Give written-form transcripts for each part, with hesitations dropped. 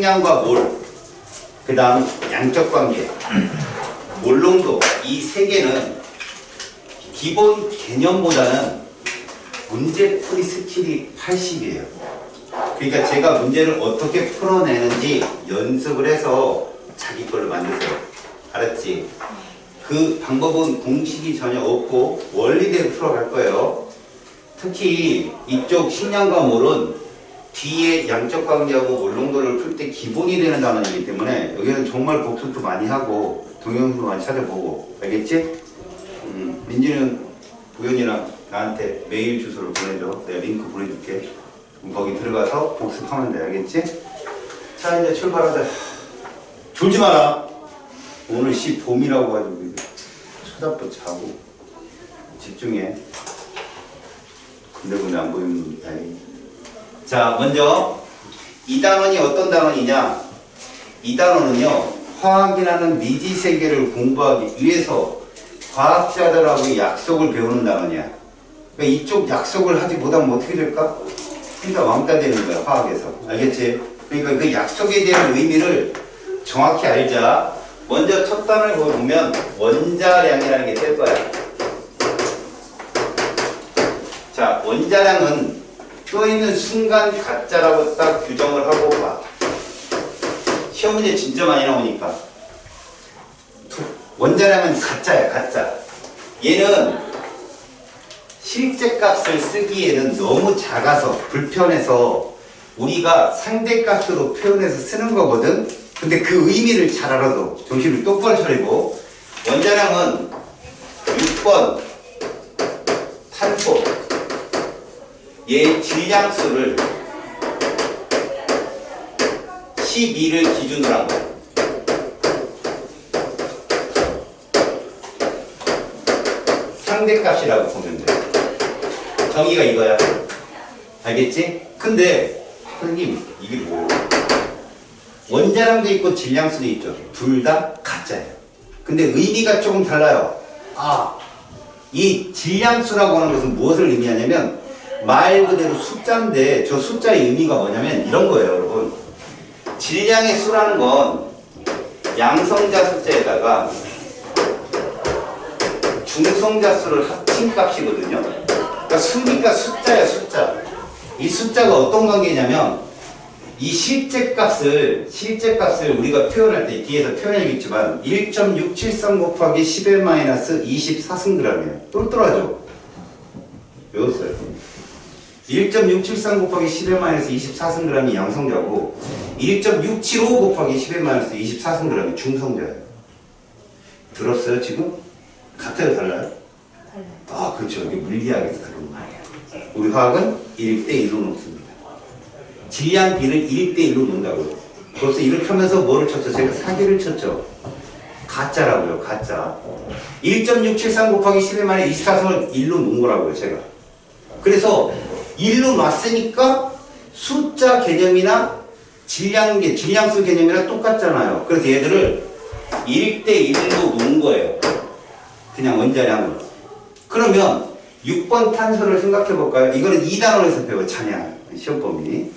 식량과 몰, 그 다음 양적 관계, 몰농도, 이 세 개는 기본 개념보다는 문제풀이 스킬이 80이에요. 그러니까 제가 문제를 어떻게 풀어내는지 연습을 해서 자기 걸로 만드세요. 알았지? 그 방법은 공식이 전혀 없고 원리대로 풀어갈 거예요. 특히 이쪽 식량과 몰은 뒤에 양적 관계하고 몰농도를 풀 때 기본이 되는 단원이기 때문에 여기는 정말 복습도 많이 하고 동영상도 많이 찾아보고. 알겠지? 민지는 우연이랑 나한테 메일 주소를 보내줘. 내가 링크 보내줄게. 거기 들어가서 복습하면 돼. 알겠지? 자, 이제 출발하자. 졸지 마라. 오늘 봄이라고 가지고 쳐다보 자고 집중해. 근데 안 보이는 아이. 자, 먼저 이 단원이 어떤 단원이냐? 이 단원은요, 화학이라는 미지 세계를 공부하기 위해서 과학자들하고 약속을 배우는 단원이야. 그러니까 이쪽 약속을 하지 못하면 어떻게 될까? 그러니까 왕따 되는 거야, 화학에서. 알겠지? 그러니까 그 약속에 대한 의미를 정확히 알자. 먼저 첫 단을 보면 원자량이라는 게 될 거야. 자, 원자량은 떠있는 순간 가짜라고 딱 규정을 하고 봐. 시험 문제 진짜 많이 나오니까. 원자량은 가짜야, 가짜. 얘는 실제 값을 쓰기에는 너무 작아서 불편해서 우리가 상대값으로 표현해서 쓰는 거거든. 근데 그 의미를 잘 알아도 정신을 똑바로 차리고. 원자량은 6번 탄소 얘 질량수를 12를 기준으로 한 거야. 상대값이라고 보면 돼. 정의가 이거야. 알겠지? 근데 선생님 이게 뭐예요? 원자량도 있고 질량수도 있죠. 둘 다 가짜예요. 근데 의미가 조금 달라요. 이 질량수라고 하는 것은 무엇을 의미하냐면 말 그대로 숫자인데 저 숫자의 의미가 뭐냐면 이런 거예요, 여러분. 질량의 수라는 건 양성자 숫자에다가 중성자 수를 합친 값이거든요. 그러니까 수니까 숫자야, 숫자. 이 숫자가 어떤 관계냐면 이 실제 값을 우리가 표현할 때 뒤에서 표현해야겠지만 1.673 곱하기 10-24승g이에요. 똘똘하죠? 외웠어요. 1.673 곱하기 10-24승g이 양성자고 1.675 곱하기 10-24승g이 중성자예요. 들었어요 지금? 같아요 달라요? 달라요. 그렇죠. 이게 물리학에서 다른 말이에요. 우리 화학은 1대1로 놓습니다. 질량 B를 1대1로 놓는다고요. 벌써 이렇게 하면서 뭐를 쳤죠? 제가 사기를 쳤죠. 가짜라고요. 가짜. 1.673 곱하기 10-24승을 1로 놓은 거라고요. 제가. 그래서 1로 놨으니까 숫자 개념이나 질량수 개념이랑 똑같잖아요. 그래서 얘들을 1대1로 놓은 거예요. 그냥 원자량으로. 그러면 6번 탄소를 생각해 볼까요? 이거는 2단원에서 배워. 찬양 시험범위.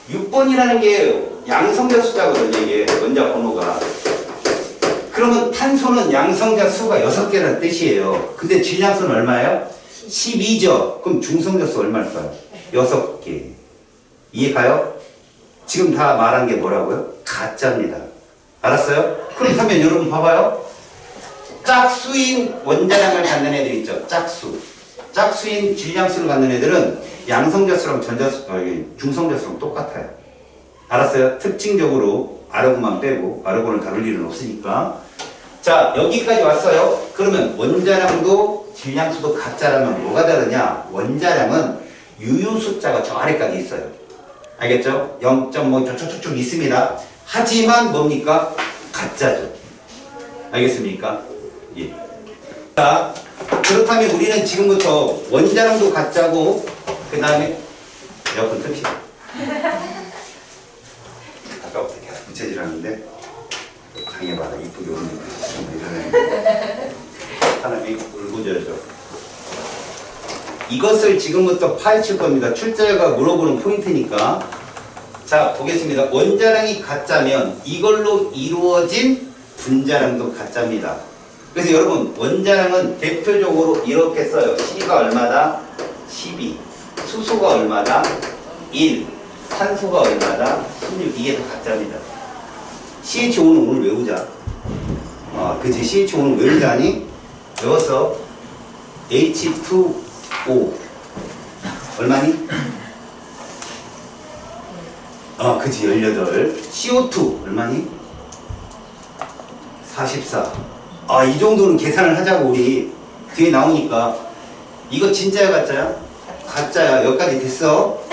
6번이라는 게 양성자 숫자거든요. 이게 원자 번호가. 그러면 탄소는 양성자 수가 6개라는 뜻이에요. 근데 질량수는 얼마예요? 12죠. 그럼 중성자 수 얼마일까요? 6개. 이해 가요? 지금 다 말한 게 뭐라고요? 가짜입니다. 알았어요? 그렇다면 여러분 봐봐요. 짝수인 원자량을 갖는 애들 있죠. 짝수인 질량수를 갖는 애들은 양성자수랑 중성자수랑 똑같아요. 알았어요? 특징적으로 아르고만 빼고 아르고는 다룰 일은 없으니까. 자, 여기까지 왔어요. 그러면 원자량도 질량수도 가짜라면 뭐가 다르냐? 원자량은 유효 숫자가 저 아래까지 있어요. 알겠죠? 0.5 쭉쭉쭉 있습니다. 하지만 뭡니까? 가짜죠. 알겠습니까? 예. 자, 그렇다면 우리는 지금부터 원자량도 가짜고 그 다음에 에어컨 틉시다. 아까부터 계속 부채질하는데 당해봐라. 이쁘게 오는 이러네. 사람이 울고져야죠. 이것을 지금부터 파헤칠 겁니다. 출제자가 물어보는 포인트니까. 자, 보겠습니다. 원자량이 같자면 이걸로 이루어진 분자량도 같자입니다. 그래서 여러분, 원자량은 대표적으로 이렇게 써요. C가 얼마다? 12. 수소가 얼마다? 1. 산소가 얼마다? 16. 이게 다 같자입니다. CH5는 오늘 외우자. 그치. CH5는 외우자니? 외웠어. H2O. 얼마니? 그치. 18. CO2. 얼마니? 44. 이 정도는 계산을 하자고, 우리. 뒤에 나오니까. 이거 진짜야, 가짜야? 가짜야. 여기까지 됐어?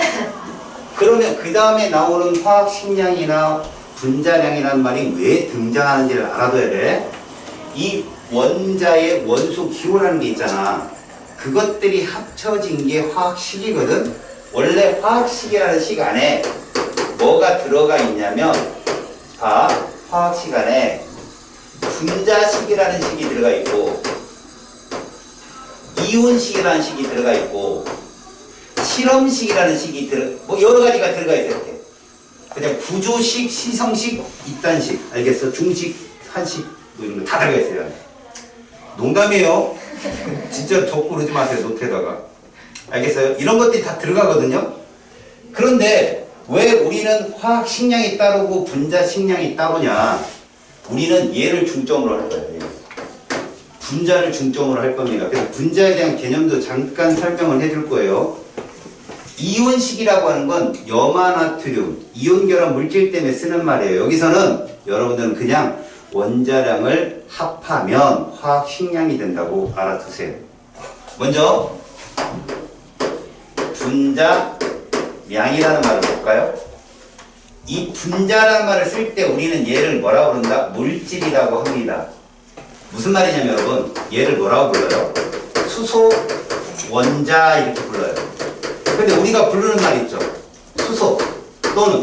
그러면 그 다음에 나오는 화학 식량이나 분자량이라는 말이 왜 등장하는지를 알아둬야 돼. 이 원자의 원소 기호라는 게 있잖아. 그것들이 합쳐진 게 화학식이거든. 원래 화학식이라는 식 안에 뭐가 들어가 있냐면, 화학식 안에 분자식이라는 식이 들어가 있고, 이온식이라는 식이 들어가 있고, 실험식이라는 식이 여러 가지가 들어가 있어요. 이렇게. 그냥 구조식, 시성식, 이단식, 알겠어? 중식, 한식, 이런 거 다 들어가 있어요. 농담이에요. 진짜 적고 그러지 마세요, 노트에다가. 알겠어요? 이런 것들이 다 들어가거든요. 그런데 왜 우리는 화학 식량이 따르고 분자 식량이 따르냐? 우리는 얘를 중점으로 할 거예요. 분자를 중점으로 할 겁니다. 그래서 분자에 대한 개념도 잠깐 설명을 해줄 거예요. 이온식이라고 하는 건 염화나트륨, 이온 결합 물질 때문에 쓰는 말이에요. 여기서는 여러분들은 그냥 원자량을 합하면 화학 식량이 된다고 알아두세요. 먼저 분자량이라는 말을 볼까요? 이 분자라는 말을 쓸 때 우리는 얘를 뭐라고 부른다? 물질이라고 합니다. 무슨 말이냐면 여러분, 얘를 뭐라고 불러요? 수소 원자 이렇게 불러요. 근데 우리가 부르는 말 있죠? 수소 또는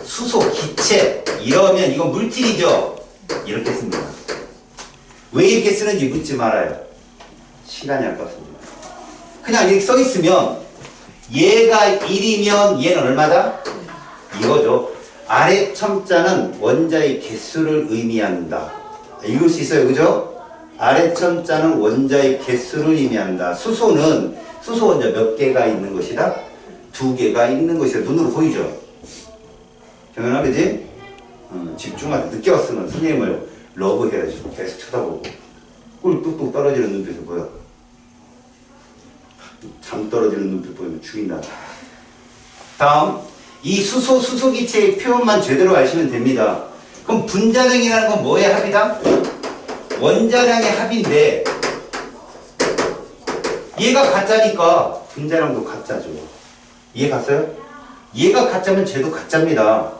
수소 기체, 이러면 이건 물질이죠? 이렇게 씁니다. 왜 이렇게 쓰는지 묻지 말아요. 시간이 아깝습니다. 그냥 이렇게 써 있으면 얘가 1이면 얘는 얼마다? 이거죠. 아래 첨자는 원자의 개수를 의미한다. 읽을 수 있어요, 그죠? 아래 첨자는 원자의 개수를 의미한다. 수소는 수소 원자 몇 개가 있는 것이다? 2개가 있는 것이다. 눈으로 보이죠? 경연아, 그지? 집중하자. 늦게 왔으면 선생님을 러브해야지. 계속 쳐다보고. 꿀 뚝뚝 떨어지는 눈빛이 보여. 잠 떨어지는 눈빛 보이면 죽인다. 다음, 이 수소, 수소기체의 표현만 제대로 아시면 됩니다. 그럼 분자량이라는 건 뭐의 합이다? 원자량의 합인데, 얘가 가짜니까 분자량도 가짜죠. 이해 갔어요? 얘가 가짜면 쟤도 가짜입니다.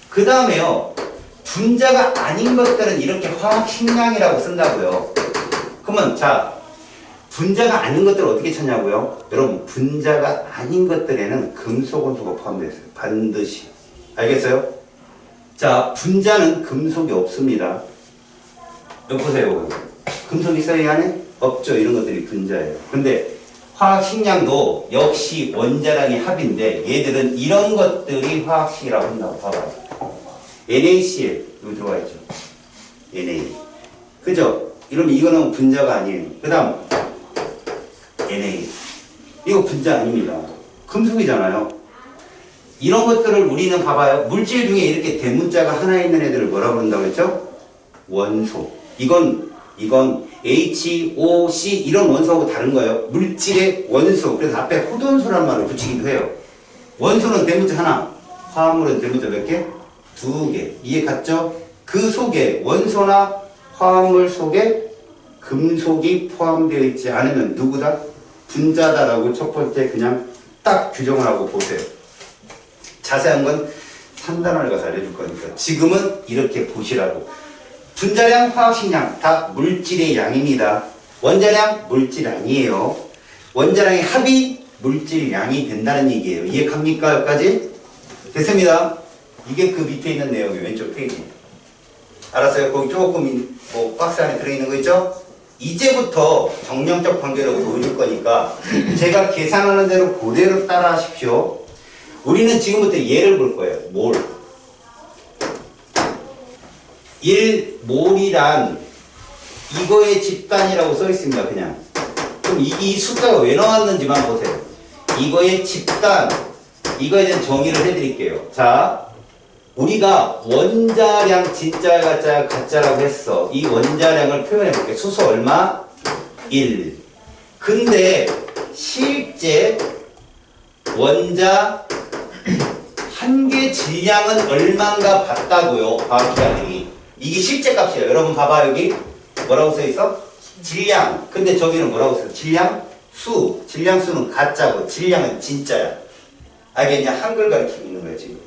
그 다음에요, 분자가 아닌 것들은 이렇게 화학식량이라고 쓴다고요. 그러면 자, 분자가 아닌 것들을 어떻게 찾냐고요? 여러분, 분자가 아닌 것들에는 금속 원소가 포함되어 있어요. 반드시. 알겠어요? 자, 분자는 금속이 없습니다. 여기 보세요. 금속 있어요, 이 안에? 없죠. 이런 것들이 분자예요. 근데 화학식량도 역시 원자량의 합인데 얘들은 이런 것들이 화학식이라고 한다고 봐봐요. NaCl 여기 들어가 있죠. Na. 그죠? 이러면 이거는 분자가 아니에요. 그 다음 Na. 이거 분자 아닙니다. 금속이잖아요. 이런 것들을 우리는 봐봐요. 물질 중에 이렇게 대문자가 하나 있는 애들을 뭐라 부른다고 했죠? 원소. 이건 HOC 이런 원소하고 다른 거예요. 물질의 원소. 그래서 앞에 호돈소란 말을 붙이기도 해요. 원소는 대문자 하나, 화합물은 대문자 몇 개? 2개. 이해 갔죠? 그 속에 원소나 화합물 속에 금속이 포함되어 있지 않으면 누구다? 분자다라고 첫 번째 그냥 딱 규정을 하고 보세요. 자세한 건 3단원에 가서 알려줄 거니까 지금은 이렇게 보시라고. 분자량, 화학식량 다 물질의 양입니다. 원자량 물질 아니에요. 원자량의 합이 물질량이 된다는 얘기예요. 이해 갑니까? 여기까지? 됐습니다. 이게 그 밑에 있는 내용이 왼쪽 페이지. 알았어요? 거기 조금 뭐 박스 안에 들어있는 거 있죠? 이제부터 정량적 관계로 보여줄 거니까 제가 계산하는 대로 그대로 따라 하십시오. 우리는 지금부터 얘를 볼 거예요. 몰. 1몰이란 이거의 집단이라고 써 있습니다. 그냥. 그럼 이 숫자가 왜 나왔는지만 보세요. 이거의 집단. 이거에 대한 정의를 해드릴게요. 자, 우리가 원자량 진짜 가짜 가짜라고 했어. 이 원자량을 표현해 볼게요. 수소 얼마? 1. 근데 실제 원자 한 개 질량은 얼마인가 봤다고요. 과학자들이. 이게 실제 값이에요. 여러분 봐봐 여기 뭐라고 써 있어? 질량. 근데 저기는 뭐라고 써? 질량 수. 질량 수는 가짜고 질량은 진짜야. 알겠냐? 한글 가르치고 있는 거야 지금.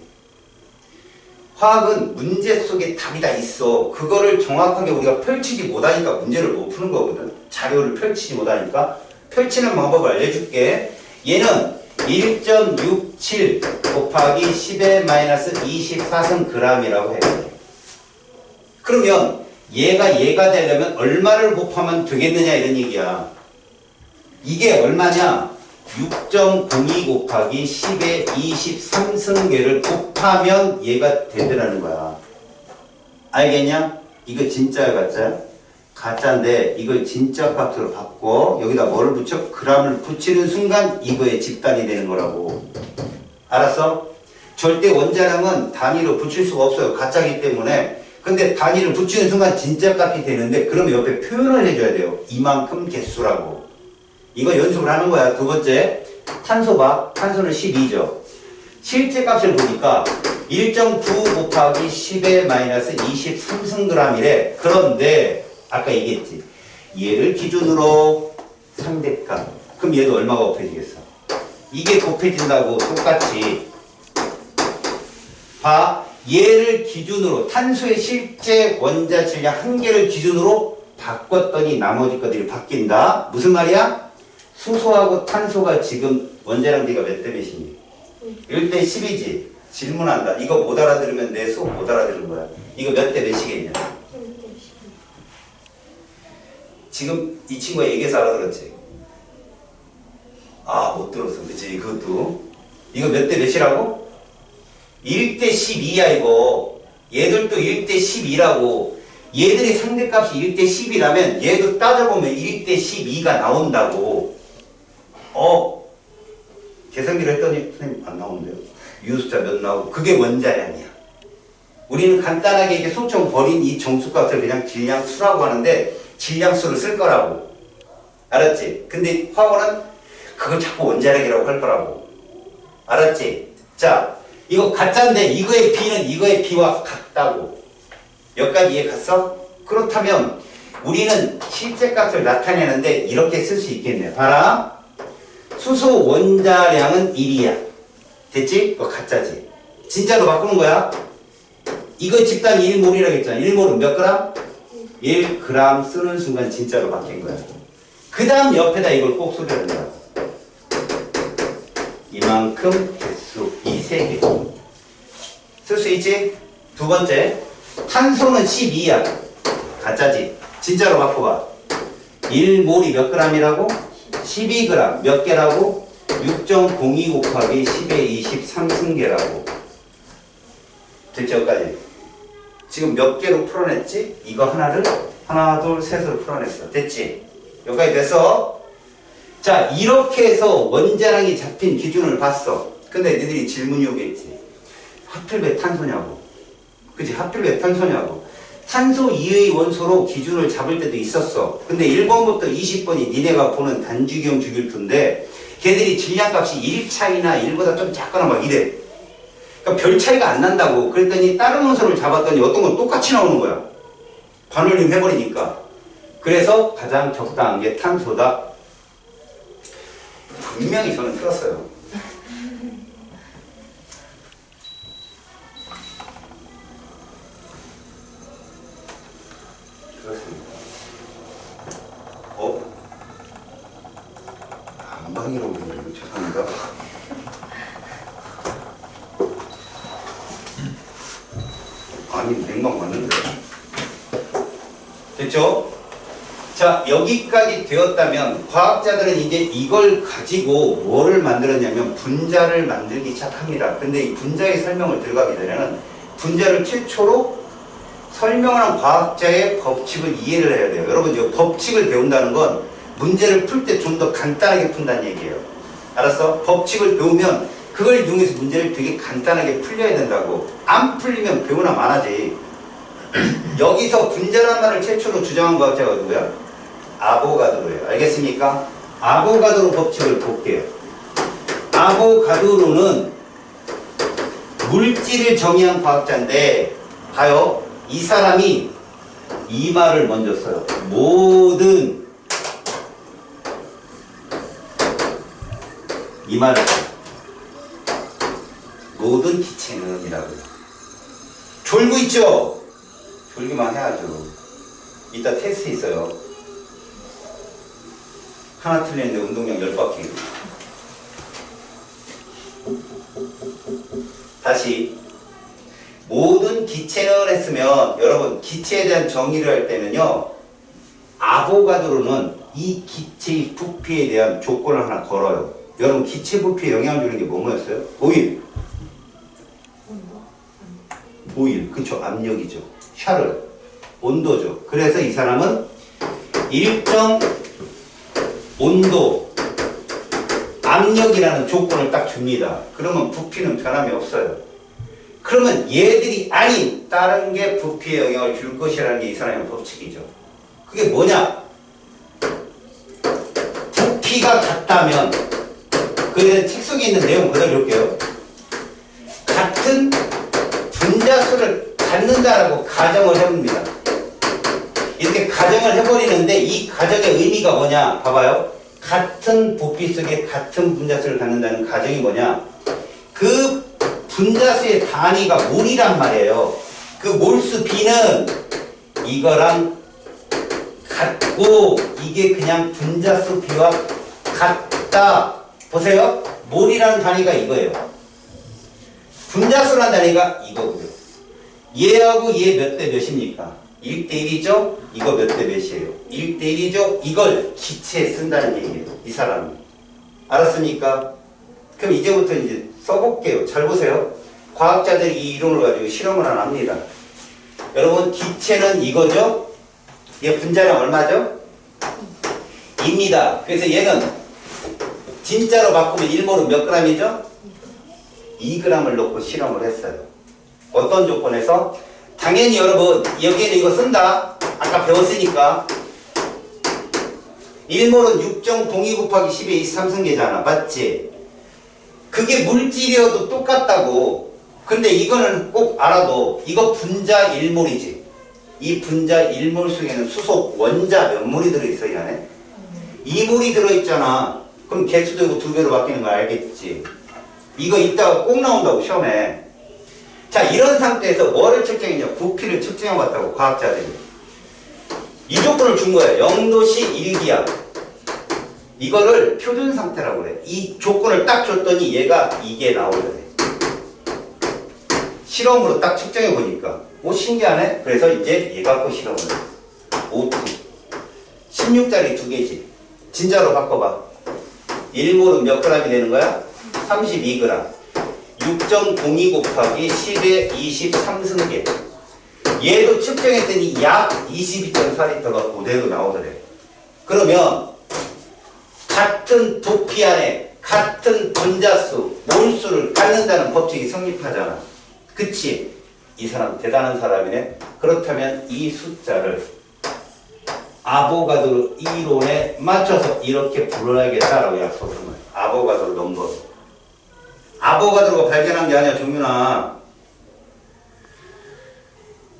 화학은 문제 속에 답이 다 있어. 그거를 정확하게 우리가 펼치지 못하니까 문제를 못 푸는 거거든. 자료를 펼치지 못하니까. 펼치는 방법을 알려줄게. 얘는 1.67 곱하기 10의 마이너스 24승 g이라고 해요. 그러면 얘가 되려면 얼마를 곱하면 되겠느냐 이런 얘기야. 이게 얼마냐? 6.02 곱하기 10의 23승계를 곱하면 얘가 되더라는 거야. 알겠냐? 이거 진짜야 가짜야? 가짜인데 이걸 진짜 값으로 바꿔 여기다 뭐를 붙여? g을 붙이는 순간 이거의 집단이 되는 거라고. 알았어? 절대 원자량은 단위로 붙일 수가 없어요. 가짜이기 때문에. 근데 단위를 붙이는 순간 진짜 값이 되는데 그러면 옆에 표현을 해줘야 돼요. 이만큼 개수라고. 이거 연습을 하는 거야. 두 번째, 탄소 봐. 탄소는 12죠. 실제 값을 보니까 1.9 곱하기 10의 마이너스 23승g이래. 그런데 아까 얘기했지. 얘를 기준으로 상대값. 그럼 얘도 얼마가 곱해지겠어? 이게 곱해진다고 똑같이. 봐. 얘를 기준으로 탄소의 실제 원자 질량 한 개를 기준으로 바꿨더니 나머지 것들이 바뀐다. 무슨 말이야? 수소하고 탄소가 지금 원자량 비가 몇 대 몇이니? 1대 10이지. 질문한다. 이거 못 알아들으면 내 수업 못 알아들은 거야. 이거 몇 대 몇이겠냐? 지금 이 친구가 얘기해서 알아들었지? 아, 못 들었어. 그치? 그것도. 이거 몇 대 몇이라고? 1대 12야, 이거. 얘들도 1대 12라고. 얘들이 상대값이 1대 10이라면 얘도 따져보면 1대 12가 나온다고. 계산기를 했더니 선생님 안 나오는데요. 유효숫자 몇 나오고. 그게 원자량이야. 우리는 간단하게 이렇게 소총 버린 이 정수값을 그냥 질량수라고 하는데 질량수를 쓸 거라고. 알았지? 근데 화학은 그걸 자꾸 원자량이라고 할 거라고. 알았지? 자, 이거 가짜인데 이거의 B는 이거의 B와 같다고. 여기까지 이해 갔어? 그렇다면 우리는 실제 값을 나타내는데 이렇게 쓸 수 있겠네. 봐라. 수소 원자량은 1이야. 됐지? 그거 가짜지. 진짜로 바꾸는 거야. 이거 집단 1몰이라고 했잖아. 1몰은 몇 그램? 1g 쓰는 순간 진짜로 바뀐 거야. 그 다음 옆에다 이걸 꼭 써줘야 된다. 이만큼 개수, 이 세 개. 쓸 수 있지? 두 번째. 탄소는 12야. 가짜지. 진짜로 바꿔봐. 1몰이 몇 g이라고? 12g. 몇 개라고? 6.02 곱하기 10의 23승계라고. 됐지? 여기까지. 지금 몇 개로 풀어냈지? 이거 하나를 하나, 둘, 셋으로 풀어냈어. 됐지? 여기까지 됐어? 자, 이렇게 해서 원자량이 잡힌 기준을 봤어. 근데 너희들이 질문이 오겠지. 하필 왜 탄소냐고. 그치? 하필 왜 탄소냐고. 탄소 이외의 원소로 기준을 잡을 때도 있었어. 근데 1번부터 20번이 니네가 보는 단주기형 주기율표인데 걔들이 질량값이 1 차이나 1보다 좀 작거나 막 이래. 그러니까 별 차이가 안 난다고. 그랬더니 다른 원소를 잡았더니 어떤 건 똑같이 나오는 거야. 반올림 해버리니까. 그래서 가장 적당한 게 탄소다. 분명히 저는 틀었어요. 그렇습니다. 안방이라고 그러네요. 죄송합니다. 아니, 냉방 맞는데. 됐죠? 자, 여기까지 되었다면 과학자들은 이제 이걸 가지고 뭐를 만들었냐면 분자를 만들기 시작합니다. 근데 이 분자의 설명을 들어가기 전에는 분자를 최초로 설명하는 과학자의 법칙을 이해를 해야 돼요. 여러분, 이 법칙을 배운다는 건 문제를 풀 때 좀 더 간단하게 푼다는 얘기예요. 알았어? 법칙을 배우면 그걸 이용해서 문제를 되게 간단하게 풀려야 된다고. 안 풀리면 배우나 마나지. 여기서 분자란 말을 최초로 주장한 과학자가 누구야? 아보가드로예요. 알겠습니까? 아보가드로 법칙을 볼게요. 아보가드로는 물질을 정의한 과학자인데 봐요. 이 사람이 이 말을 먼저 써요. 모든 이 말을 써요. 모든 기체는 이라고요. 졸고 있죠? 졸기만 해야죠. 이따 테스트 있어요. 하나 틀리는데 운동량 10바퀴. 다시 모든 기체는 했으면 여러분 기체에 대한 정의를 할 때는요 아보가드로는 이 기체의 부피에 대한 조건을 하나 걸어요. 여러분 기체 부피에 영향을 주는 게 뭐였어요? 오일. 오일. 그쵸. 압력이죠. 샤를. 온도죠. 그래서 이 사람은 일정 온도, 압력이라는 조건을 딱 줍니다. 그러면 부피는 변함이 없어요. 그러면 얘들이 아닌 다른 게 부피에 영향을 줄 것이라는 게 이 사람의 법칙이죠. 그게 뭐냐? 부피가 같다면 그에 책 속에 있는 내용 그대로 볼게요. 같은 분자수를 갖는다라고 가정을 해봅니다. 이렇게 가정을 해버리는데 이 가정의 의미가 뭐냐? 봐봐요. 같은 부피 속에 같은 분자수를 갖는다는 가정이 뭐냐? 그 분자수의 단위가 몰이란 말이에요. 그 몰수 B는 이거랑 같고 이게 그냥 분자수 B와 같다. 보세요. 몰이라는 단위가 이거예요. 분자수라는 단위가 이거고요. 얘하고 얘 몇 대 몇입니까? 1대1이죠? 이거 몇 대 몇이에요? 1대1이죠? 이걸 기체에 쓴다는 얘기예요. 이 사람이. 알았습니까? 그럼 이제부터 이제 써볼게요. 잘 보세요. 과학자들이 이 이론을 가지고 실험을 하나 합니다. 여러분, 기체는 이거죠? 얘 분자량 얼마죠? 2입니다. 그래서 얘는 진짜로 바꾸면 1몰은 몇 g이죠? 2g을 놓고 실험을 했어요. 어떤 조건에서? 당연히 여러분 여기에는 이거 쓴다. 아까 배웠으니까 1몰은 6.02 곱하기 10의 23승계잖아. 맞지? 그게 물질이어도 똑같다고. 근데 이거는 꼭 알아도 이거 분자 1몰이지. 이 분자 1몰 속에는 수소 원자 몇 몰이 들어있어 이 안에? 2몰이 들어있잖아. 그럼 개수도 이거 2배로 바뀌는 거 알겠지? 이거 이따가 꼭 나온다고 시험에. 자, 이런 상태에서 뭐를 측정했냐? 부피를 측정해 봤다고 과학자들이. 이 조건을 준 거예요. 0도씨 1기압. 이거를 표준 상태라고 그래. 이 조건을 딱 줬더니 얘가 이게 나오려 돼. 실험으로 딱 측정해 보니까 오 신기하네. 그래서 이제 얘 갖고 실험을 해. O2 16짜리 2개지. 진짜로 바꿔봐. 1몰은 몇 g이 되는 거야? 32g. 6.02 곱하기 10의 23승계. 얘도 측정했더니 약 22.4L가 그대로 나오더래. 그러면 같은 부피 안에 같은 분자수, 몰수를 갖는다는 법칙이 성립하잖아. 그치? 이 사람 대단한 사람이네. 그렇다면 이 숫자를 아보가드로 이론에 맞춰서 이렇게 불러야겠다라고 약속한 거예요. 아보가드로 넘버. 아보가드로가 발견한 게 아니야, 정윤아.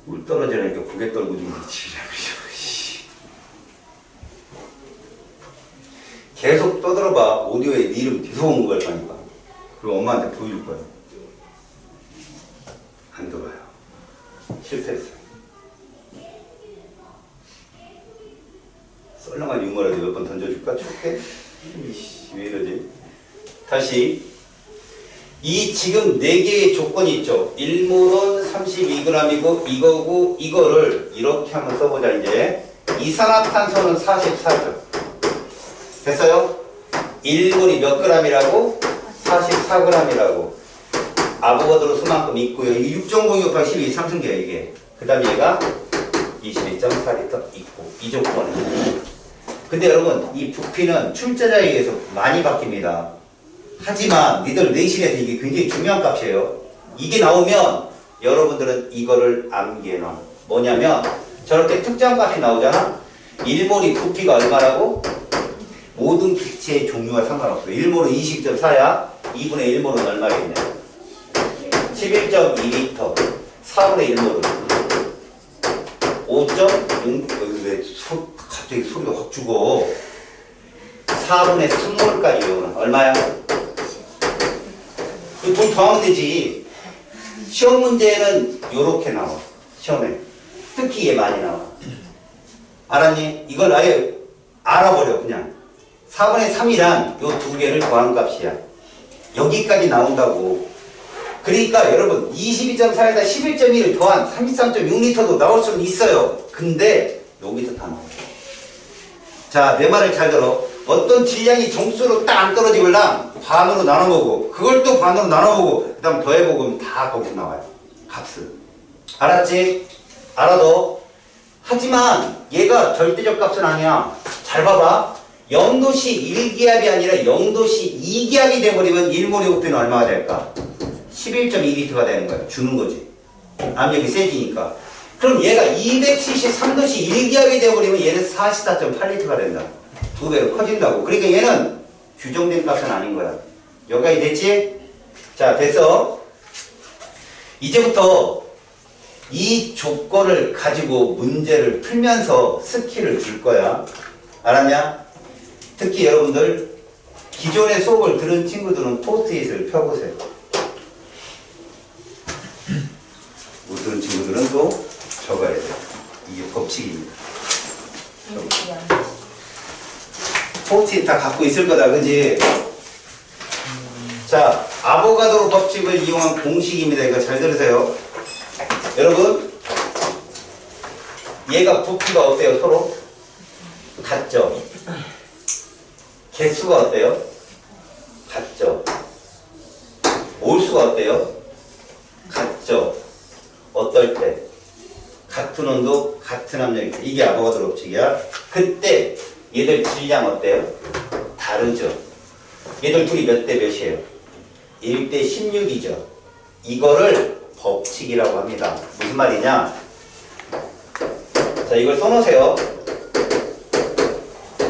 물 떨어지니까 고개 떨고 좀 지라고. 계속 떠들어봐. 오디오에 네 이름 계속 온 걸 거니까. 그리고 엄마한테 보여줄 거야. 안 들어요. 실패했어요. 썰렁한 유머라도 몇 번 던져줄까? 춥게? 이씨, 왜 이러지? 다시. 이 지금 4개의 조건이 있죠. 1몰은 32g이고 이거고 이거를 이렇게 한번 써보자. 이제 이산화탄소는 44죠. 됐어요? 1몰이 몇 g이라고? 44g이라고. 아보가드로 수만큼 있고요. 이게 6.0 곱하기 12 상승계야 이게. 그 다음에 얘가 22.4L 있고 이 조건이. 근데 여러분 이 부피는 출제자에 의해서 많이 바뀝니다. 하지만 니들 내신에서 이게 굉장히 중요한 값이에요. 이게 나오면 여러분들은 이거를 암기해놔. 뭐냐면 저렇게 특정 값이 나오잖아. 1몰이 부피가 얼마라고? 모든 기체의 종류와 상관없어. 1몰은 20.4야. 2분의 1몰은 얼마겠냐? 11.2L. 4분의 1몰은 5.0. 왜 갑자기 소리가 확 죽어? 4분의 3몰까지요. 얼마야? 돈 더하면 되지. 시험 문제는 요렇게 나와. 시험에. 특히 얘 많이 나와. 알았니? 이걸 아예 알아버려 그냥. 4분의 3이란 요 두 개를 더한 값이야. 여기까지 나온다고. 그러니까 여러분 22.4에다 11.1을 더한 33.6L도 나올 수는 있어요. 근데 여기서 다 나와요. 자, 내 말을 잘 들어. 어떤 질량이 정수로 딱 안 떨어지걸랑 반으로 나눠보고 그걸 또 반으로 나눠보고 그 다음 더해보고 그러면 다 거기서 나와요. 값은. 알았지? 알아도. 하지만 얘가 절대적 값은 아니야. 잘 봐봐. 0도씨 1기압이 아니라 0도씨 2기압이 돼버리면 1몰의 부피는 얼마가 될까? 11.2L가 되는 거야. 주는 거지. 압력이 세지니까. 그럼 얘가 200cc 3도씨 1기압이 돼버리면 얘는 44.8L가 된다. 두 배로 커진다고. 그러니까 얘는 규정된 값은 아닌 거야. 여기까지 됐지? 자, 됐어. 이제부터 이 조건을 가지고 문제를 풀면서 스킬을 줄 거야. 알았냐? 특히 여러분들 기존의 수업을 들은 친구들은 포스트잇을 펴보세요. 못 들은 친구들은 또 적어야 돼요. 이게 법칙입니다. 포스트잇 다 갖고 있을 거다, 그지? 자, 아보가드로 법칙을 이용한 공식입니다. 이거 잘 들으세요. 여러분, 얘가 부피가 어때요? 서로? 같죠? 개수가 어때요? 같죠? 몰수가 어때요? 같죠? 어떨 때? 같은 온도, 같은 압력일 때. 이게 아보가드로 법칙이야. 그때 얘들 질량 어때요? 다르죠? 얘들 둘이 몇 대 몇이에요? 1대 16이죠? 이거를 법칙이라고 합니다. 무슨 말이냐? 자, 이걸 써놓으세요.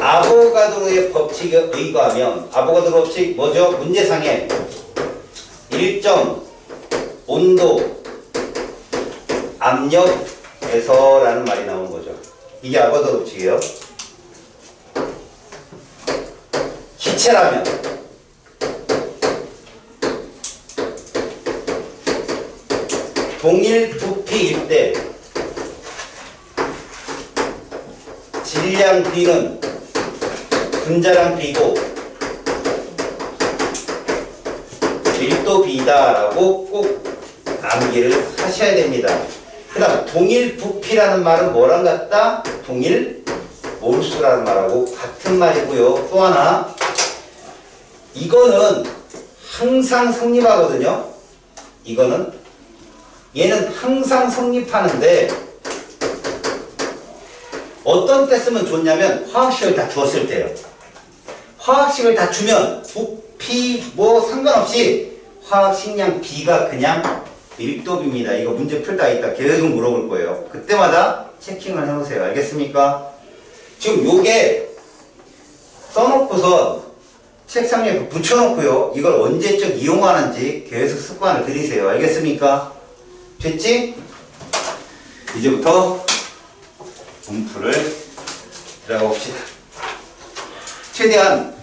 아보가드로의 법칙에 의거하면, 아보가드로 법칙 뭐죠? 문제상에 일정 온도 압력에서라는 말이 나온 거죠. 이게 아보가드로 법칙이에요. 기체라면 동일 부피일 때 질량 B는 분자량 B고 밀도 B다 라고 꼭 암기를 하셔야 됩니다. 그 다음 동일 부피라는 말은 뭐랑 같다? 동일 몰수라는 말하고 같은 말이고요. 또 하나, 이거는 항상 성립하거든요. 이거는 얘는 항상 성립하는데 어떤 때 쓰면 좋냐면 화학식을 다 주었을 때요. 화학식을 다 주면 부피 뭐 상관없이 화학식량 B가 그냥 밀도비입니다. 이거 문제 풀다 있다 계속 물어볼 거예요. 그때마다 체킹을 해보세요. 알겠습니까? 지금 요게 써놓고서 책상에 붙여놓고요. 이걸 언제적 이용하는지 계속 습관을 들이세요. 알겠습니까? 됐지? 이제부터 분풀을 들어가 봅시다. 최대한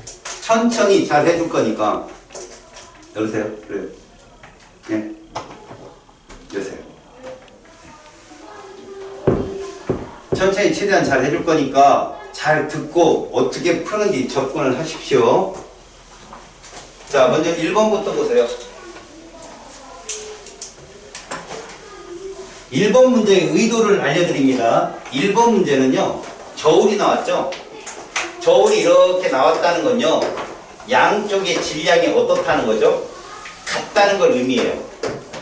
천천히 잘 해줄 거니까 열으세요. 그래요. 네. 여세요. 천천히 최대한 잘 해줄 거니까 잘 듣고 어떻게 푸는지 접근을 하십시오. 자, 먼저 1번부터 보세요. 1번 문제의 의도를 알려드립니다. 1번 문제는요, 저울이 나왔죠? 저울이 이렇게 나왔다는 건요, 양쪽의 질량이 어떻다는 거죠? 같다는 걸 의미해요.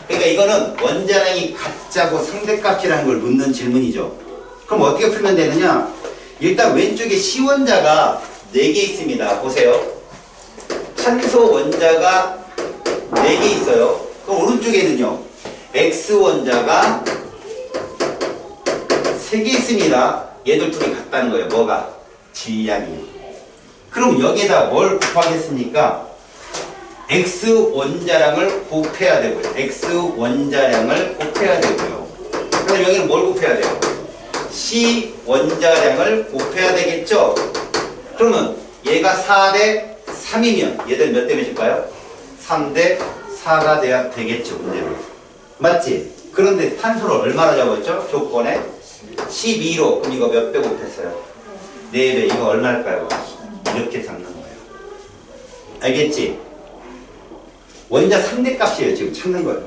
그러니까 이거는 원자량이 같자고 상대값이라는 걸 묻는 질문이죠. 그럼 어떻게 풀면 되느냐? 일단 왼쪽에 C원자가 4개 있습니다. 보세요. 탄소 원자가 4개 있어요. 그럼 오른쪽에는요, X원자가 3개 있습니다. 얘들 둘이 같다는 거예요. 뭐가? 질량이요. 그럼 여기에다 뭘 곱하겠습니까? X원자량을 곱해야 되고요. X원자량을 곱해야 되고요. 그럼 여기는 뭘 곱해야 돼요? C원자량을 곱해야 되겠죠? 그러면 얘가 4대 3이면 얘들 몇 대 몇일까요? 3대 4가 돼야 되겠죠, 문제는. 맞지? 그런데 탄소를 얼마나 잡았죠? 조건에 12로. 그럼 이거 몇 배 곱했어요? 4배. 이거 얼마일까요? 이렇게 잡는 거예요. 알겠지? 원자 3대 값이에요. 지금 찾는 거예요.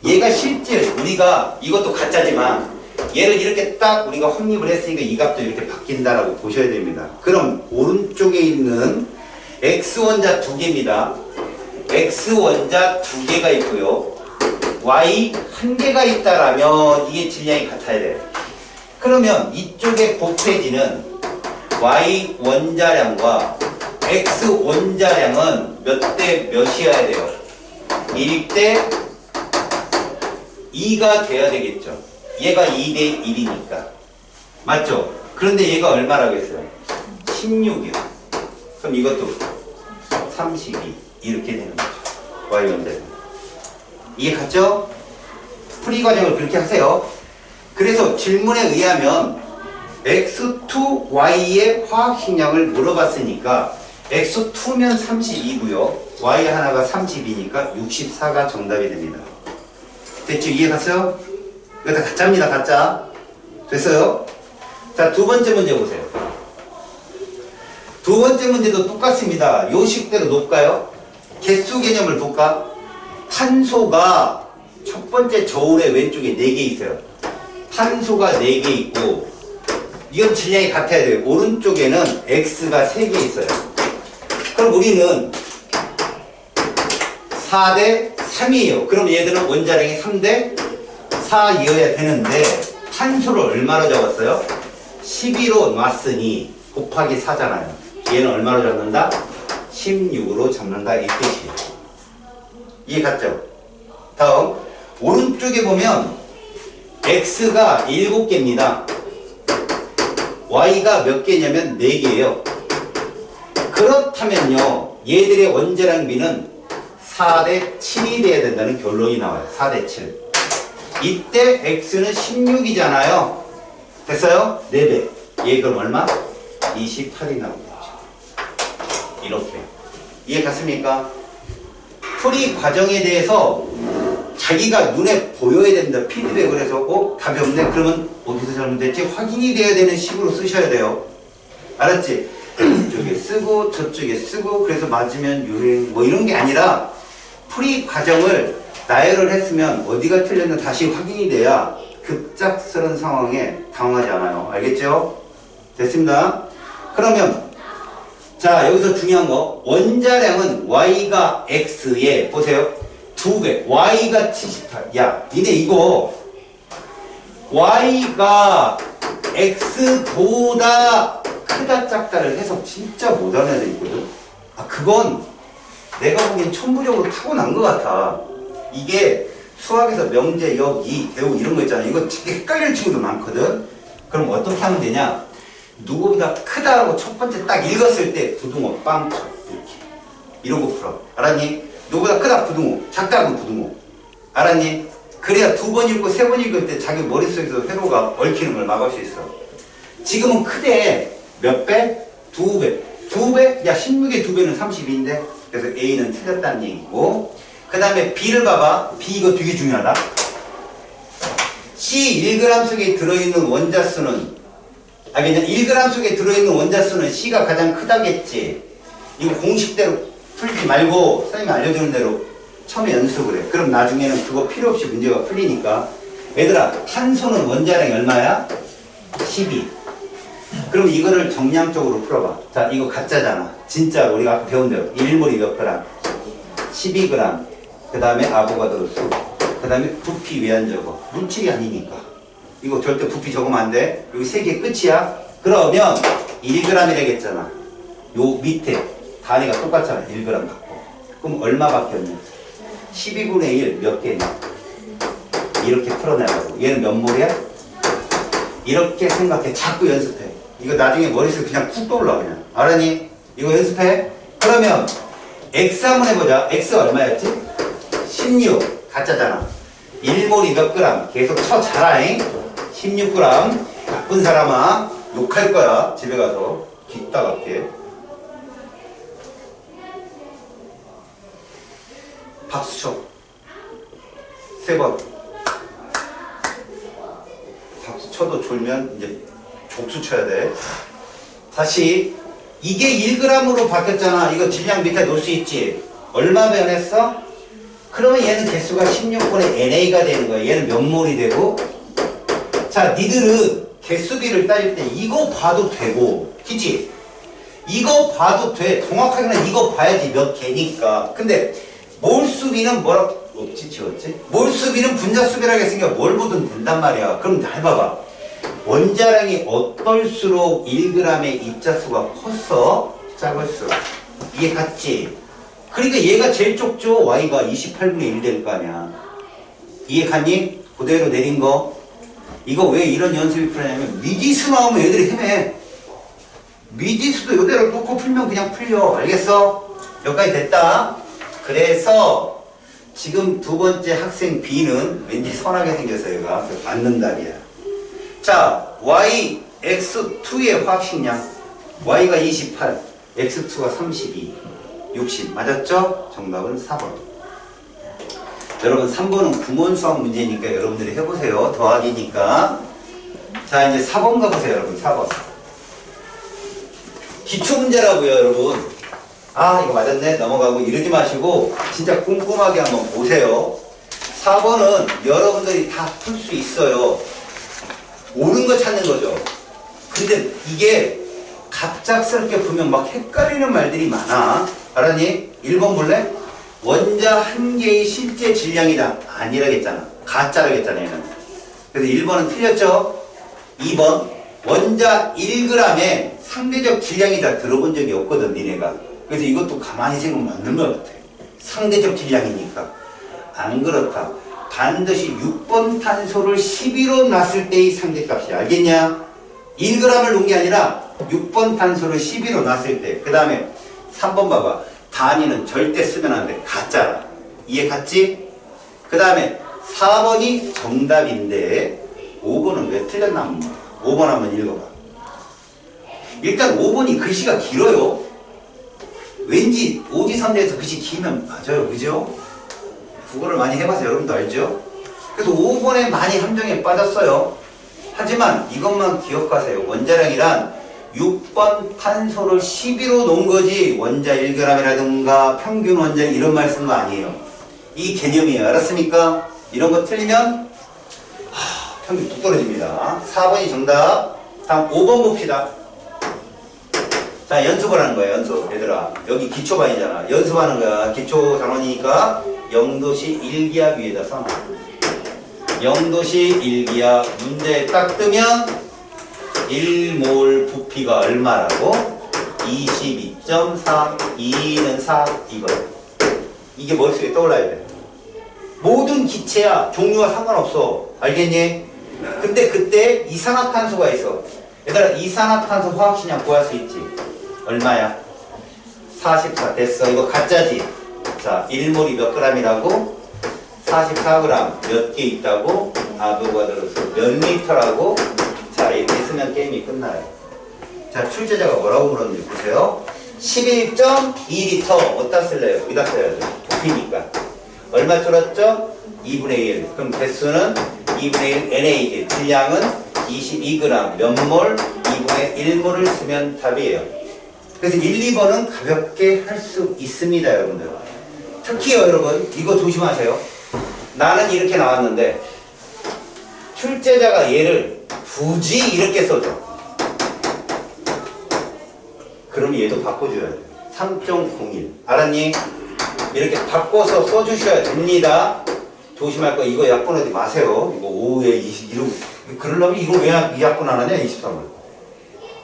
얘가 실제 우리가 이것도 가짜지만 얘를 이렇게 딱 우리가 확립을 했으니까 이 값도 이렇게 바뀐다라고 보셔야 됩니다. 그럼 오른쪽에 있는 X원자 2개입니다. X원자 2개가 있고요. Y 1개가 있다라면 이게 질량이 같아야 돼요. 그러면 이쪽에 곱해지는 Y 원자량과 X 원자량은 몇 대 몇이어야 돼요? 1대 2가 돼야 되겠죠. 얘가 2대 1이니까. 맞죠? 그런데 얘가 얼마라고 했어요? 16이요. 그럼 이것도 32 이렇게 되는 거죠. Y 원자량. 이해 갔죠? 풀이 과정을 그렇게 하세요. 그래서 질문에 의하면 X2Y의 화학식량을 물어봤으니까 X2면 32고요. Y 하나가 32니까 64가 정답이 됩니다. 됐죠? 이해 갔어요? 이거 다 가짜입니다. 가짜. 됐어요? 자, 두 번째 문제 보세요. 두 번째 문제도 똑같습니다. 요 식대로 놓을까요? 개수 개념을 볼까? 탄소가 첫 번째 저울의 왼쪽에 4개 있어요. 탄소가 4개 있고 이건 질량이 같아야 돼요. 오른쪽에는 X가 3개 있어요. 그럼 우리는 4대 3이에요. 그럼 얘들은 원자량이 3대 4이어야 되는데 탄소를 얼마로 잡았어요? 12로 놨으니 곱하기 4잖아요. 얘는 얼마로 잡는다? 16으로 잡는다 이 뜻이에요. 이해 갔죠? 다음 오른쪽에 보면 X가 7개입니다. Y가 몇 개냐면 4개예요. 그렇다면요 얘들의 원자량비는 4대 7이 돼야 된다는 결론이 나와요. 4대 7. 이때 X는 16이잖아요. 됐어요? 4배. 얘 그럼 얼마? 28이 나오겠죠. 이렇게. 이해 갔습니까? 풀이 과정에 대해서 자기가 눈에 보여야 됩니다. 피드백을 해서 답이 없네? 그러면 어디서 잘못됐지? 확인이 돼야 되는 식으로 쓰셔야 돼요. 알았지? 이쪽에 쓰고 저쪽에 쓰고 그래서 맞으면 유행 뭐 이런 게 아니라 풀이 과정을 나열을 했으면 어디가 틀렸나 다시 확인이 돼야 급작스러운 상황에 당황하지 않아요. 알겠죠? 됐습니다. 그러면 자 여기서 중요한 거 원자량은 Y가 X에 보세요. 2배 Y가 78. 야 니네 이거 Y가 X보다 크다 작다를 해석 진짜 못하는 애들 있거든. 아 그건 내가 보기엔 천부적으로 타고난 것 같아. 이게 수학에서 명제, 역, 이, 대우 이런 거 있잖아. 이거 되게 헷갈릴 친구도 많거든. 그럼 어떻게 하면 되냐? 누구보다 크다고 첫 번째 딱 읽었을 때 부등호 빵 이렇게 이러고 풀어. 알았니? 누구보다 크다 부등호, 작다고 부등호. 알았니? 그래야 2번 읽고 3번 읽을 때 자기 머릿속에서 회로가 얽히는 걸 막을 수 있어. 지금은 크대. 몇 배? 2배. 2배? 야 16의 2배는 32인데 그래서 A는 틀렸다는 얘기고 그 다음에 B를 봐봐. B 이거 되게 중요하다. C 1g 속에 들어있는 원자수는 알겠냐? 1g 속에 들어있는 원자수는 C가 가장 크다겠지. 이거 공식대로 풀지 말고 선생님이 알려주는 대로 처음에 연습을 해. 그럼 나중에는 그거 필요 없이 문제가 풀리니까. 얘들아 탄소는 원자량이 얼마야? 12. 그럼 이거를 정량적으로 풀어봐. 자, 이거 가짜잖아. 진짜로 우리가 아까 배운 대로 1몰이 몇 그램? 12g. 그 다음에 아보가드로 수. 그 다음에 부피 왜 안 적어? 물질이 아니니까. 이거 절대 부피 적으면 안 돼. 여기 3개 끝이야. 그러면 1g이 되겠잖아. 요 밑에 단위가 똑같잖아. 1g 갖고. 그럼 얼마밖에 없냐? 12분의 1 몇 개냐? 이렇게 풀어내라고. 얘는 몇 몰이야? 이렇게 생각해. 자꾸 연습해. 이거 나중에 머릿속에 그냥 쿡 떠올라 그냥. 알았니? 이거 연습해. 그러면 X 한번 해보자. X 얼마였지? 16. 가짜잖아. 1몰이 몇 그램? 계속 쳐 자라잉. 16g. 나쁜 사람아. 욕할 거야. 집에 가서. 기타 갈게. 박수 쳐. 3번. 박수 쳐도 졸면 이제 족수 쳐야 돼. 다시. 이게 1g으로 바뀌었잖아. 이거 질량 밑에 놓을 수 있지. 얼마 변했어? 그러면 얘는 개수가 16분의 NA가 되는 거야. 얘는 몇 몰이 되고. 자, 니들은 개수비를 따질 때 이거 봐도 되고, 그치? 이거 봐도 돼. 정확하게는 이거 봐야지 몇 개니까. 근데 몰수비는 뭐라고 없지 지웠지? 몰수비는 분자수비라고 했으니까 뭘 보든 된단 말이야. 그럼 잘 봐봐. 원자량이 어떨수록 1g의 입자수가 컸어? 작을수록. 이게 같지? 그러니까 얘가 제일 좁죠? y가 28분의 1 될 거 아니야. 이해 갔니? 그대로 내린 거. 이거 왜 이런 연습이 풀리냐면 미지수 나오면 애들이 헤매. 미지수도 이대로 놓고 풀면 그냥 풀려. 알겠어? 여기까지 됐다. 그래서 지금 두 번째 학생 B는 왠지 선하게 생겨서 얘가 맞는 답이야. 자, y, x2의 화학식량. y가 28, x2가 32, 60. 맞았죠? 정답은 4번. 여러분 3번은 구몬수학 문제니까 여러분들이 해보세요. 더하기니까. 자, 이제 4번 가보세요. 여러분 4번. 기초문제라고요. 여러분. 아, 이거 맞았네. 넘어가고 이러지 마시고 진짜 꼼꼼하게 한번 보세요. 4번은 여러분들이 다 풀 수 있어요. 옳은 거 찾는 거죠. 근데 이게 갑작스럽게 보면 막 헷갈리는 말들이 많아. 알았니? 1번 볼래? 원자 한 개의 실제 질량이다. 아니라겠잖아. 가짜라겠잖아, 얘는. 그래서 1번은 틀렸죠? 2번. 원자 1g의 상대적 질량이다. 들어본 적이 없거든, 니네가. 그래서 이것도 가만히 생각하면 맞는 것 같아. 상대적 질량이니까. 안 그렇다. 반드시 6번 탄소를 12로 놨을 때의 상대값이야. 알겠냐? 1g을 놓은 게 아니라 6번 탄소를 12로 놨을 때. 그 다음에 3번 봐봐. 단위는 절대 쓰면 안 돼. 가짜라. 이해 갔지? 그 다음에 4번이 정답인데 5번은 왜 틀렸나 한번 봐. 5번 한번 읽어봐. 일단 5번이 글씨가 길어요. 왠지 오지선대에서 글씨 길면 맞아요. 그죠? 국어를 많이 해봐서 여러분도 알죠? 그래서 5번에 많이 함정에 빠졌어요. 하지만 이것만 기억하세요. 원자량이란 6번 탄소를 12로 놓은 거지 원자 1g이라든가 평균 원자 이런 말 쓰는 거 아니에요. 이 개념이에요. 알았습니까? 이런 거 틀리면 평균 뚝 떨어집니다. 4번이 정답. 다음 5번 봅시다. 자, 연습을 하는 거야. 연습. 얘들아, 여기 기초반이잖아. 연습하는 거야. 기초 단원이니까 0도시 1기압 위에다 써놔. 0도시 1기압 문제에 딱 뜨면 1몰 부피가 얼마라고? 22.4, 2는 4, 이거. 이게 머릿속에 떠올라야 돼. 모든 기체야. 종류와 상관없어. 알겠니? 근데 그때 이산화탄소가 있어. 얘들아, 이산화탄소 화학식량 구할 수 있지? 얼마야? 44. 됐어. 이거 가짜지? 자, 1몰이 몇 g이라고? 44g. 몇 개 있다고? 아보가드로수 몇 리터라고? 자, 이렇게 쓰면 게임이 끝나요. 자, 출제자가 뭐라고 물었는지 보세요. 11.2리터. 어디다 쓸래요? 여기다 써야죠. 부피니까. 얼마 줄었죠? 2분의 1. 그럼 개수는 2분의 1 NA. 질량은 22g. 몇 몰? 2분의 1몰을 쓰면 답이에요. 그래서 1, 2번은 가볍게 할 수 있습니다, 여러분들. 특히요, 여러분. 이거 조심하세요. 나는 이렇게 나왔는데 출제자가 얘를 굳이 이렇게 써줘. 그럼 얘도 바꿔줘야 돼. 3.01. 알았니? 이렇게 바꿔서 써주셔야 됩니다. 조심할 거 이거 약분하지 마세요. 이거 오후에 20, 이러고. 그러려면 이거 왜 약분 안 하냐? 23을.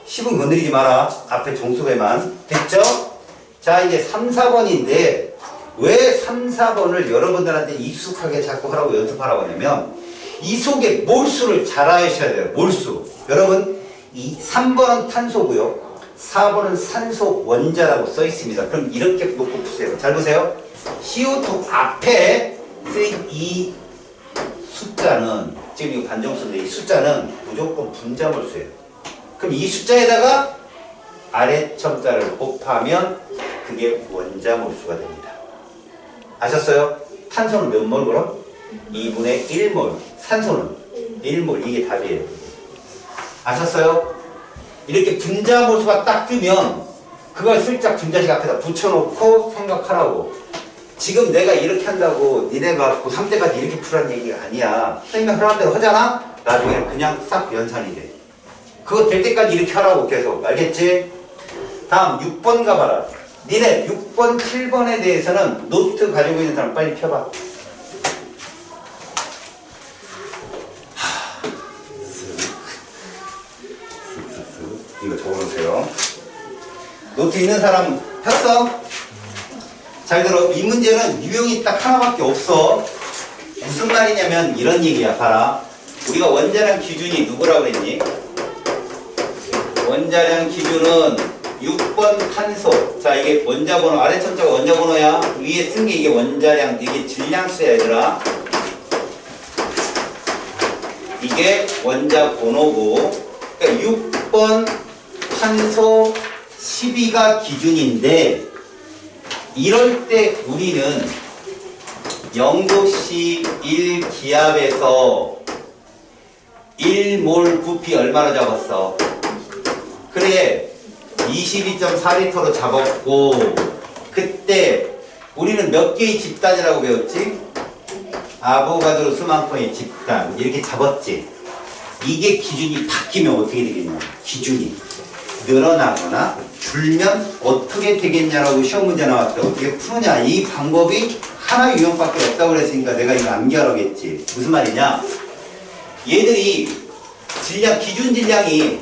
10은 건드리지 마라. 앞에 종수배만. 됐죠? 자, 이제 3, 4번인데, 왜 3, 4번을 여러분들한테 익숙하게 자꾸 하라고 연습하라고 하냐면, 이 속에 몰수를 잘 아셔야 돼요. 몰수. 여러분, 이 3번은 탄소고요. 4번은 산소 원자라고 써 있습니다. 그럼 이렇게 놓고 푸세요. 잘 보세요. CO2 앞에 쓰인 이 숫자는, 지금 이거 반정수인데 이 숫자는 무조건 분자몰수예요. 그럼 이 숫자에다가 아래 첨자를 곱하면 그게 원자몰수가 됩니다. 아셨어요? 탄소는 몇 몰 그럼? 2분의 1몰. 산소는 1몰. 이게 답이에요. 아셨어요? 이렇게 분자몰수가 딱 뜨면 그걸 슬쩍 분자식 앞에다 붙여놓고 생각하라고. 지금 내가 이렇게 한다고 니네가 고3 때까지 이렇게 풀라는 얘기가 아니야. 선생님이 하라는 대로 하잖아? 나중에 그냥 싹 연산이 돼. 그거 될 때까지 이렇게 하라고 계속. 알겠지? 다음 6번 가봐라. 니네 6번, 7번에 대해서는 노트 가지고 있는 사람 빨리 펴봐. 이거 적어놓으세요. 노트 있는 사람 폈어? 잘 들어. 이 문제는 유형이 딱 하나밖에 없어. 무슨 말이냐면 이런 얘기야. 봐라. 우리가 원자량 기준이 누구라고 그랬니? 원자량 기준은 6번 탄소. 자, 이게 원자번호, 아래 첨자가 원자번호야. 위에 쓴 게 이게 원자량, 이게 질량수야, 얘들아. 이게 원자번호고. 그러니까 6번 탄소 12가 기준인데, 이럴 때 우리는 0도씨 1기압에서 1몰 부피 얼마로 잡았어? 그래, 22.4리터로 잡았고, 그때 우리는 몇 개의 집단이라고 배웠지? 아보가드로 수만큼의 집단. 이렇게 잡았지? 이게 기준이 바뀌면 어떻게 되겠냐? 기준이 늘어나거나 줄면 어떻게 되겠냐라고 시험 문제 나왔을 때 어떻게 푸느냐. 이 방법이 하나 유형밖에 없다고 그랬으니까 내가 이거 암기하라고 했지. 무슨 말이냐? 얘들이 질량, 기준 질량이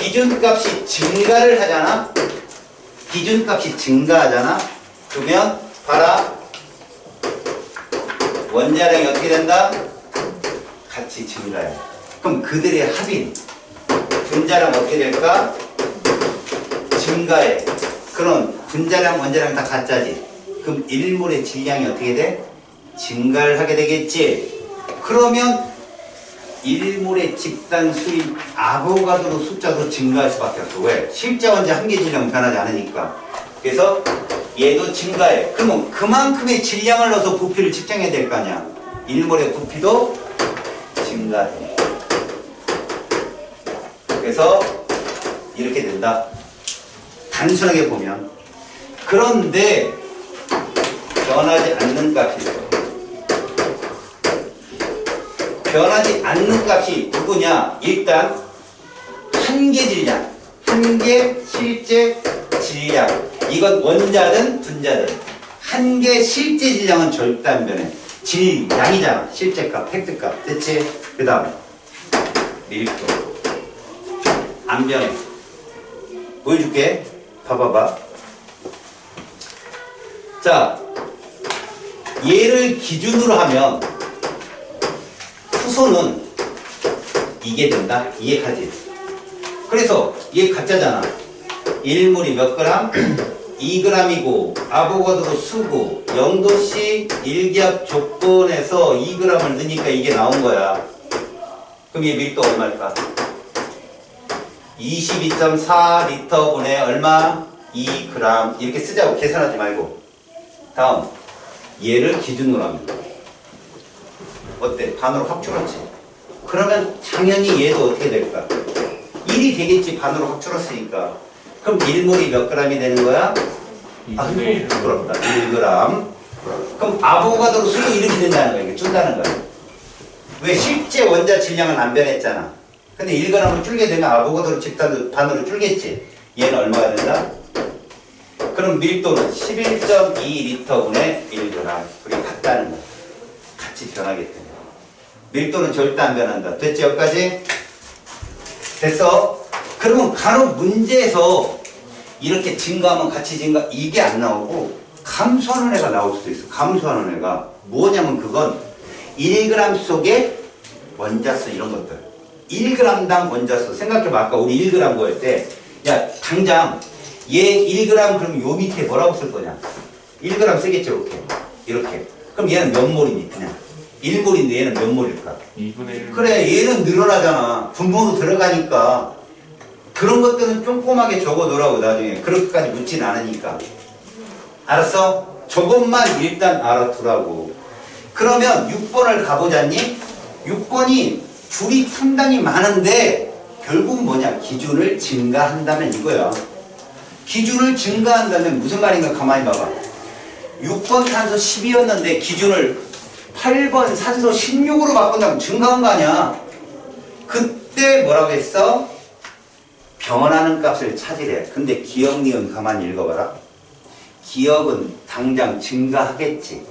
기준값이 증가를 하잖아? 기준값이 증가하잖아? 그러면 봐라. 원자량이 어떻게 된다? 같이 증가해. 그럼 그들의 합인 분자량 어떻게 될까? 증가해. 그럼 분자량, 원자량 다 가짜지. 그럼 1몰의 질량이 어떻게 돼? 증가를 하게 되겠지. 그러면 1몰의 집단 수인 아보가드로 숫자도 증가할 수밖에 없어. 왜? 실제 원자 한 개 질량은 변하지 않으니까. 그래서 얘도 증가해. 그러면 그만큼의 질량을 넣어서 부피를 측정해야 될 거 아니야. 1몰의 부피도 증가해. 그래서 이렇게 된다. 단순하게 보면. 그런데 변하지 않는 값이 있어. 변하지 않는 값이 누구냐? 일단 한계 질량, 한계 실제 질량. 이건 원자든 분자든 한계 실제 질량은 절대 안 변해. 질량이잖아. 실제 값, 팩트 값. 됐지? 그 다음 밀도 안 변해. 보여줄게. 봐봐봐. 자, 얘를 기준으로 하면 수소는 이게 된다. 이해하지? 그래서 얘 가짜잖아. 1몰이 몇 그램? 2g이고 아보가드로 수고 0도씨 1기압 조건에서 2g을 넣으니까 이게 나온 거야. 그럼 얘 밀도 얼마일까? 22.4리터 분의 얼마? 2g. 이렇게 쓰자고. 계산하지 말고. 다음 얘를 기준으로 합니다. 어때? 반으로 확 줄었지? 그러면 당연히 얘도 어떻게 될까? 1이 되겠지. 반으로 확 줄었으니까. 그럼 1몰이 몇 g이 되는 거야? 네. 부럽다. 1g. 그럼 아보가드로 수도 이렇게 된다는 거야. 이게 준다는 거야. 왜? 실제 원자 질량은 안 변했잖아. 근데 1g으로 줄게 되면 아보가드로 집단으로 줄겠지. 얘는 얼마가 된다? 그럼 밀도는 11.2L분의 1g. 그게 같다는 거야. 같이 변하기 때문에. 밀도는 절대 안 변한다. 됐지? 여기까지? 됐어? 그러면 간혹 문제에서 이렇게 증가하면 같이 증가, 이게 안 나오고 감소하는 애가 나올 수도 있어. 감소하는 애가. 뭐냐면 그건 1g 속에 원자수 이런 것들. 1g당 원자수. 생각해봐. 아까 우리 1g 구할 때, 야, 당장 얘 1g 그러면 요 밑에 뭐라고 쓸 거냐? 1g 쓰겠죠, 이렇게. 이렇게. 그럼 얘는 몇 몰이니, 그냥. 1몰인데 얘는 몇 몰일까? 2분의 1. 그래, 얘는 늘어나잖아. 분모로 들어가니까. 그런 것들은 꼼꼼하게 적어 놓으라고, 나중에. 그렇게까지 묻진 않으니까. 알았어? 저것만 일단 알아두라고. 그러면 6번을 가보자니? 6번이 줄이 상당히 많은데, 결국 뭐냐? 기준을 증가한다면 이거야. 기준을 증가한다면 무슨 말인가 가만히 봐봐. 6번 탄소 10이었는데 기준을 8번 산소 16으로 바꾼다면 증가한 거 아니야. 그때 뭐라고 했어? 변하는 값을 찾으래. 근데 기억, 니은 가만히 읽어봐라. 기억은 당장 증가하겠지.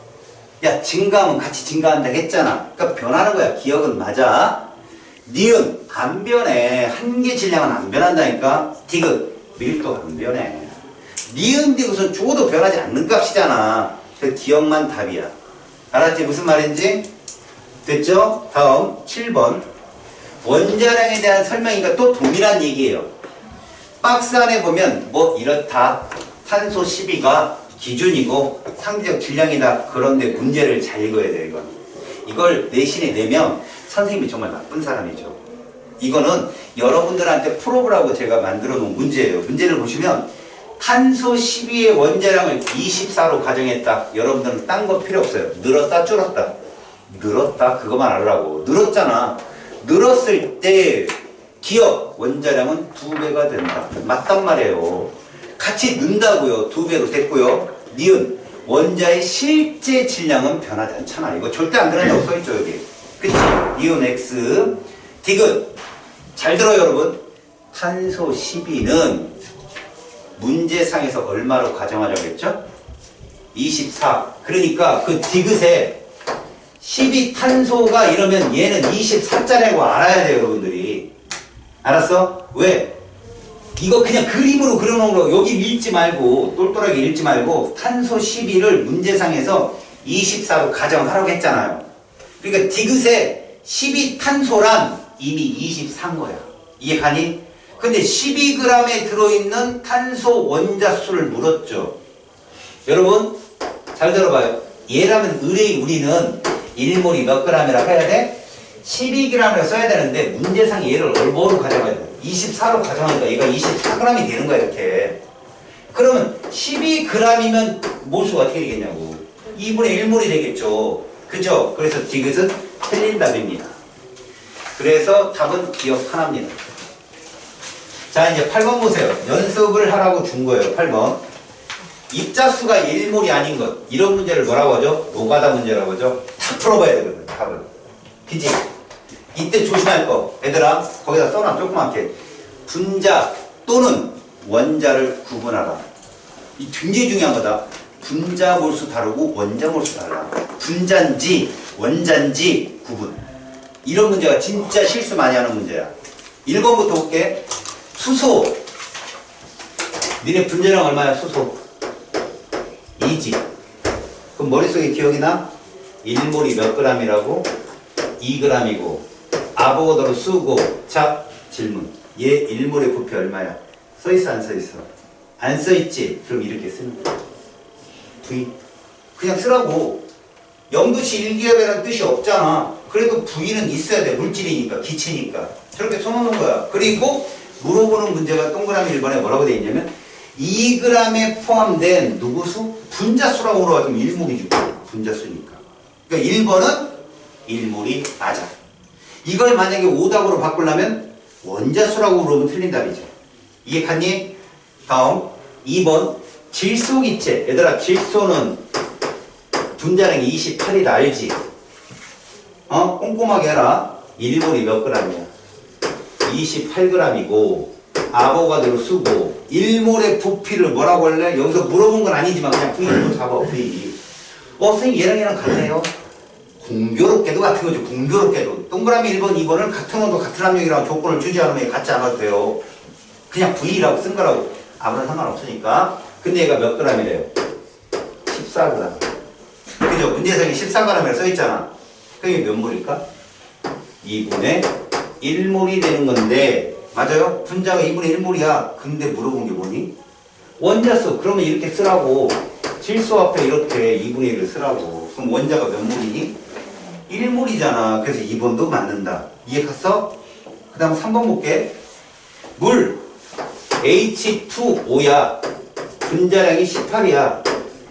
야, 증가하면 같이 증가한다 했잖아. 그러니까 변하는 거야. 기억은 맞아. 니은 안 변해. 한 개 질량은 안 변한다니까. 디귿 밀도 안 변해. 니은 디귿은 죽어도 변하지 않는 값이잖아. 그 기억만 답이야. 알았지? 무슨 말인지? 됐죠? 다음 7번. 원자량에 대한 설명이니까 또 동일한 얘기예요. 박스 안에 보면 뭐 이렇다. 탄소 12가 기준이고 상대적 질량이다. 그런데 문제를 잘 읽어야 돼요. 이건. 이걸 내신에 내면 선생님이 정말 나쁜 사람이죠. 이거는 여러분들한테 풀어보라고 제가 만들어 놓은 문제예요. 문제를 보시면 탄소 12의 원자량을 24로 가정했다. 여러분들은 딴 거 필요 없어요. 늘었다 줄었다. 늘었다 그거만 알라고. 늘었잖아. 늘었을 때 기억 원자량은 2배가 된다. 맞단 말이에요. 같이 는다고요. 2배로 됐고요. 니은 원자의 실제 질량은 변하지 않잖아. 이거 절대 안 변한다고 써있죠 여기. 그치? 니은 X 디귿 잘 들어요 여러분. 탄소 12는 문제상에서 얼마로 가정하자고 했죠? 24. 그러니까 그 디귿에 12탄소가 이러면 얘는 24짜리라고 알아야 돼요 여러분들이. 알았어? 왜? 이거 그냥 그림으로 그려놓은 거 여기 읽지 말고 똘똘하게 읽지 말고 탄소 12를 문제상에서 24로 가정하라고 했잖아요. 그러니까 디귿에 12탄소란 이미 24인 거야. 이해가니? 근데 12g에 들어있는 탄소 원자수를 물었죠. 여러분 잘 들어봐요. 얘라면 의뢰의 우리는 1몰이 몇 g이라고 해야 돼? 12g이라고 써야 되는데 문제상 얘를 뭐로 가져가야 돼? 24로 가져가니까 얘가 24g이 되는 거야 이렇게. 그러면 12g이면 몰수가 어떻게 되겠냐고. 2분의 1몰이 되겠죠. 그죠? 그래서 디귿은 틀린 답입니다. 그래서 답은 기억 하나입니다. 자 이제 8번 보세요. 연습을 하라고 준 거예요. 8번. 입자수가 1몰이 아닌 것. 이런 문제를 뭐라고 하죠? 노가다 문제라고 하죠. 다 풀어봐야 되거든. 답을. 그치? 이때 조심할 거. 얘들아 거기다 써놔 조그맣게. 분자 또는 원자를 구분하라. 이 굉장히 중요한 거다. 분자 몰수 다르고 원자 몰수 달라. 분자인지 원자인지 구분. 이런 문제가 진짜 실수 많이 하는 문제야. 1번부터 볼게. 수소. 니네 분자량 얼마야 수소? 2지. 그럼 머릿속에 기억이 나? 1몰이 몇 g이라고? 2g이고 아보가드로 쓰고. 자 질문. 얘 1몰의 부피 얼마야? 써있어 안 써있어? 안 써있지? 그럼 이렇게 쓰는 거야. V. 그냥 쓰라고. 0도씨 1기압이라는 뜻이 없잖아. 그래도 V는 있어야 돼. 물질이니까 기체니까. 저렇게 써놓는 거야. 그리고 물어보는 문제가 동그라미 1번에 뭐라고 되어 있냐면 2g에 포함된 누구수? 분자수라고 물어봤으면 1몰이지. 분자수니까. 그러니까 1번은 1몰이 맞아. 이걸 만약에 오답으로 바꾸려면 원자수라고 물어보면 틀린 답이죠. 이해갔니? 다음 2번 질소기체. 얘들아 질소는 분자량이 28이라 알지? 꼼꼼하게 해라. 1몰이 몇 g이야? 28g이고 아보가드로 수고 1몰의 부피를 뭐라고 할래? 여기서 물어본 건 아니지만 그냥 V로 잡아. V. 선생님 얘랑 같네요. 공교롭게도 같은 거죠. 공교롭게도. 동그라미 1번, 2번을 같은 온도 같은 압력이라고 조건을 주지 않으면 같지 않아도 돼요. 그냥 V라고 쓴 거라고. 아무런 상관없으니까. 근데 얘가 몇 g이래요? 14g. 그죠? 문제상에 14g이라고 써있잖아. 그게 몇 몰일까? 2분의 1몰이 되는 건데, 맞아요? 분자가 2분의 1몰이야. 근데 물어본 게 뭐니? 원자수. 그러면 이렇게 쓰라고. 질소 앞에 이렇게 2분의 1을 쓰라고. 그럼 원자가 몇 몰이니? 1몰이잖아. 그래서 2번도 맞는다. 이해 갔어? 그 다음 3번 볼게. 물. H2O야. 분자량이 18이야.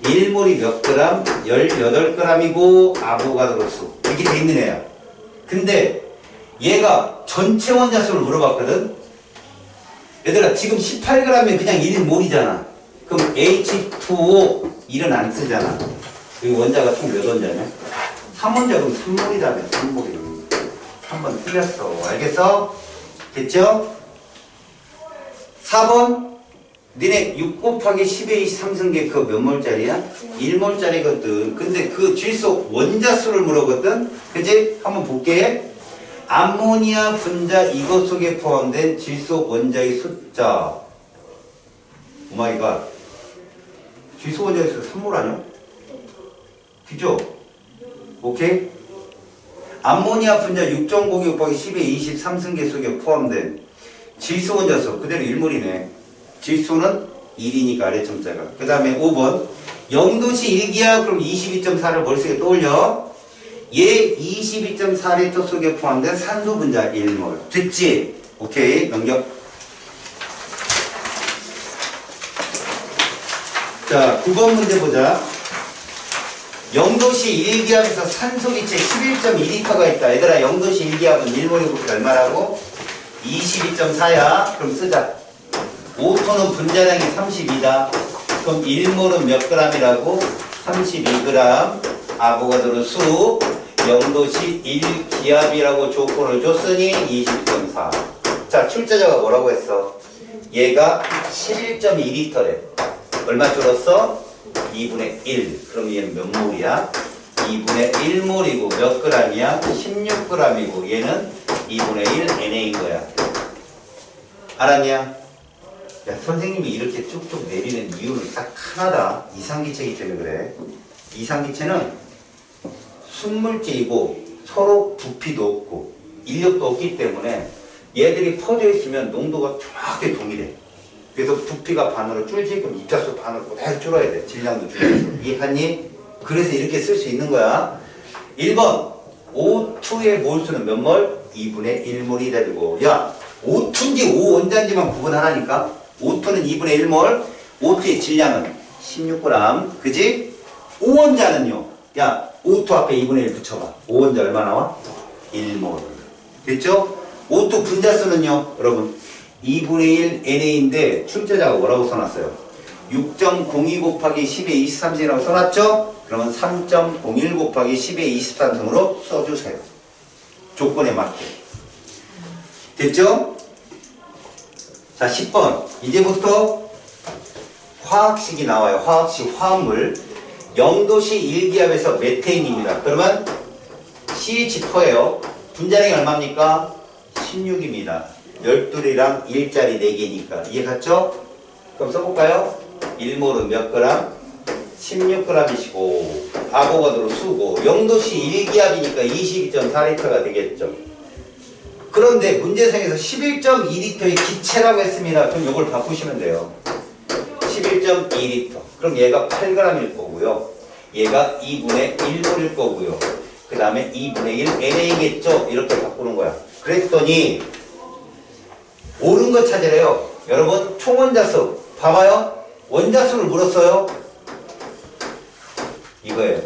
1몰이 몇 그램? 18g이고 아보가드로 수. 이렇게 돼 있는 애야. 근데 얘가 전체 원자수를 물어봤거든? 얘들아 지금 18g이면 그냥 1몰이잖아. 그럼 H2O 1은 안 쓰잖아. 여기 원자가 총 몇 원자냐? 3원자 그럼 3몰이라며 3몰이. 3번 틀렸어. 알겠어? 됐죠? 4번 니네 6 곱하기 10의 23승계 그거 몇 몰짜리야? 1몰짜리거든. 근데 그 질소 원자수를 물어봤거든? 그치? 한번 볼게. 암모니아 분자 이것 속에 포함된 질소 원자의 숫자. 오마이갓. 질소 원자의 숫자 3몰 아니야? 그죠? 오케이? 암모니아 분자 6.02 곱하기 10의 23승계 속에 포함된 질소 원자수 그대로 1몰이네. 질소는 1이니까 아래점자가. 그 다음에 5번 0도씨 1기압 그럼 22.4를 머릿속에 떠올려. 얘 22.4리터 속에 포함된 산소 분자 1몰. 됐지? 오케이 넘겨. 자 9번 문제 보자. 0도씨 1기압에서 산소 기체 11.2리터가 있다. 얘들아 0도씨 1기압은 1몰이고 얼마라고? 22.4야. 그럼 쓰자. 5톤은 분자량이 32다. 그럼 1몰은 몇 g이라고? 32g. 아보가드로 수 0도씨 1기압이라고 조건을 줬으니 20.4. 자 출제자가 뭐라고 했어? 얘가 11.2리터래. 얼마 줄었어? 2분의 1. 그럼 얘는 몇 몰이야? 2분의 1몰이고 몇 g이야? 16g이고 얘는 2분의 1 NA인 거야. 알았냐? 야, 선생님이 이렇게 쭉쭉 내리는 이유는 딱 하나다. 이상기체이기 때문에 그래. 이상기체는 순물질이고 서로 부피도 없고 인력도 없기 때문에 얘들이 퍼져 있으면 농도가 정확하게 동일해. 그래서 부피가 반으로 줄지 그럼 입자수 반으로 그대로 줄어야 돼. 질량도 줄여서. 이해했니? 그래서 이렇게 쓸 수 있는 거야. 1번 O2의 몰수는 몇 몰? 2분의 1몰이 되고. 야 O2인지 O원자인지만 구분하라니까. O2는 2분의 1몰, O2의 질량은 16g, 그지? O원자는요, 야, O2 앞에 2분의 1 붙여봐. O원자 얼마 나와? 1몰. 됐죠? O2 분자수는요, 여러분, 2분의 1 NA인데, 출제자가 뭐라고 써놨어요? 6.02 곱하기 10의 23승이라고 써놨죠? 그러면 3.01 곱하기 10의 23승으로 써주세요. 조건에 맞게. 됐죠? 자 10번 이제부터 화학식이 나와요. 화학식 화합물 0도씨 1기압에서 메테인입니다. 그러면 CH4예요. 분자량이 얼마입니까? 16입니다. 12이랑 1짜리 4개니까 이해 갔죠? 그럼 써볼까요? 1몰은 몇 그램? 16g이시고 아보가드로 수고 0도씨 1기압이니까 22.4리터가 되겠죠. 그런데 문제상에서 11.2리터의 기체라고 했습니다. 그럼 이걸 바꾸시면 돼요. 11.2리터. 그럼 얘가 8g일 거고요. 얘가 2분의 1몰일 거고요. 그 다음에 2분의 1 NA겠죠? 이렇게 바꾸는 거야. 그랬더니 옳은 거 찾으래요. 여러분 총원자수 봐봐요. 원자수를 물었어요. 이거예요.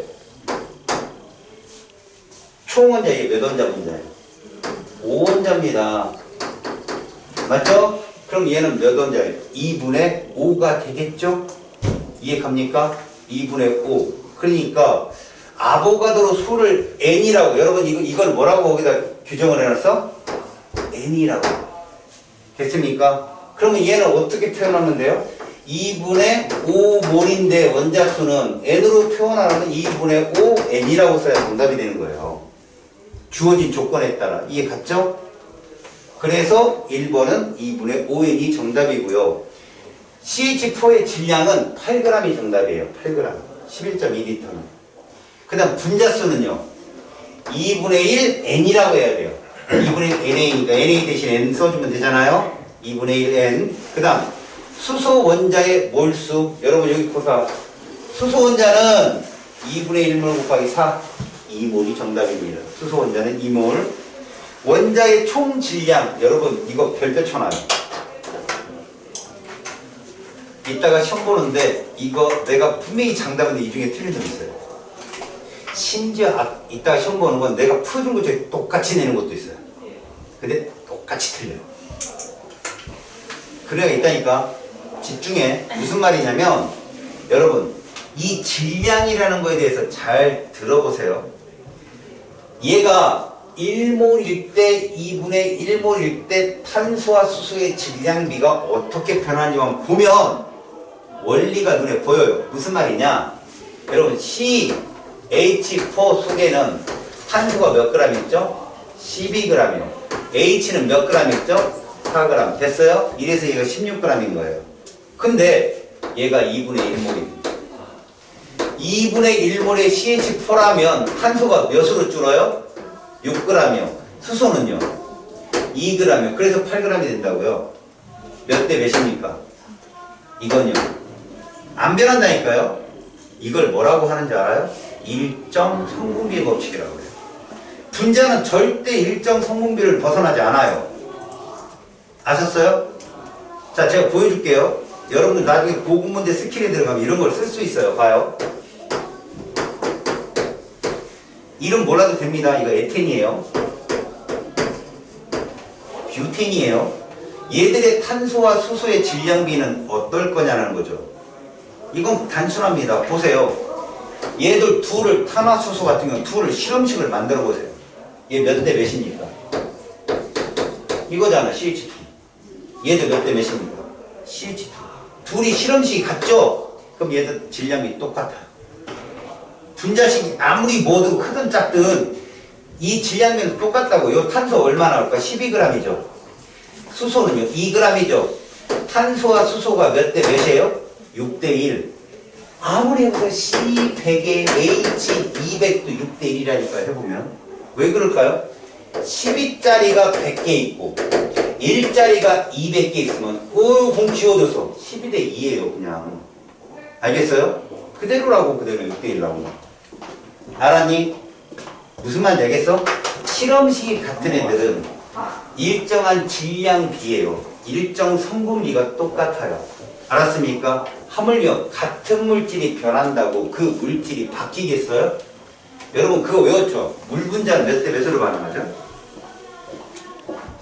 총원자 이게 몇 원자 분자예요? 5원자입니다. 맞죠? 그럼 얘는 몇 원자예요? 2분의 5가 되겠죠? 이해 갑니까? 2분의 5. 그러니까 아보가드로 수를 N이라고. 여러분 이걸 뭐라고 거기다 규정을 해놨어? N이라고. 됐습니까? 그러면 얘는 어떻게 표현하면 돼요? 2분의 5몰인데 원자수는 n으로 표현하면 2분의 5n이라고 써야 정답이 되는 거예요. 주어진 조건에 따라. 이해 갔죠? 그래서 1번은 2분의 5n이 정답이고요. CH4의 질량은 8g이 정답이에요. 8g. 11.2L는. 그 다음 분자수는요. 2분의 1 n이라고 해야 돼요. 2분의 1 na니까 na 대신 n 써주면 되잖아요. 2분의 1 n. 그 다음 수소 원자의 몰수. 여러분 여기 보사. 수소 원자는 2분의 1몰 곱하기 4. 2몰이 정답입니다. 수소 원자는 2몰. 원자의 총 질량. 여러분 이거 별표 쳐놔요. 이따가 시험 보는데 이거 내가 분명히 장답인데 이 중에 틀린 점 있어요. 심지어 이따가 시험 보는 건 내가 풀어준 것 중에 똑같이 내는 것도 있어요. 근데 똑같이 틀려요. 그래야 있다니까. 집중해. 무슨 말이냐면 여러분 이 질량이라는 거에 대해서 잘 들어보세요. 얘가 1몰일 때 2분의 1몰일 때 탄소와 수소의 질량비가 어떻게 변하는지만 보면 원리가 눈에 보여요. 무슨 말이냐? 여러분 CH4 속에는 탄소가 몇 그램 있죠? 12g이요. H는 몇 그램 있죠? 4g. 됐어요? 이래서 얘가 16g인 거예요. 근데 얘가 2분의 1몰입니다. 2분의 1몰의 CH4라면 탄소가 몇으로 줄어요? 6g이요. 수소는요? 2g이요. 그래서 8g이 된다고요. 몇 대 몇입니까? 이건요. 안 변한다니까요. 이걸 뭐라고 하는지 알아요? 일정 성분비의 법칙이라고 해요. 분자는 절대 일정 성분비를 벗어나지 않아요. 아셨어요? 자, 제가 보여줄게요. 여러분들 나중에 고급 문제 스킬에 들어가면 이런 걸 쓸 수 있어요. 봐요. 이름 몰라도 됩니다. 이거 에텐이에요. 뷰텐이에요. 얘들의 탄소와 수소의 질량비는 어떨 거냐는 거죠. 이건 단순합니다. 보세요. 얘들 둘을 탄화수소 같은 경우 둘을 실험식을 만들어 보세요. 얘 몇 대 몇입니까? 이거잖아. CH2. 얘들 몇 대 몇입니까? CH2. 둘이 실험식이 같죠? 그럼 얘들 질량이 똑같아요. 분자식이 아무리 모두 크든 작든 이 질량비는 똑같다고. 요 탄소 얼마 나올까? 12g이죠. 수소는요? 2g이죠. 탄소와 수소가 몇 대 몇이에요? 6대 1. 아무리 해서 C100에 H200도 6대 1이라니까요. 해보면. 왜 그럴까요? 12짜리가 100개 있고 1짜리가 200개 있으면 공 지워져서 12대 2예요. 그냥. 알겠어요? 그대로라고. 그대로 6대 1라고. 알았니? 무슨 말인지 알겠어? 실험식이 같은 애들은 일정한 질량비예요. 일정 성분비가 똑같아요. 알았습니까? 하물며 같은 물질이 변한다고 그 물질이 바뀌겠어요? 여러분 그거 외웠죠? 물 분자는 몇 대 몇으로 반응하죠?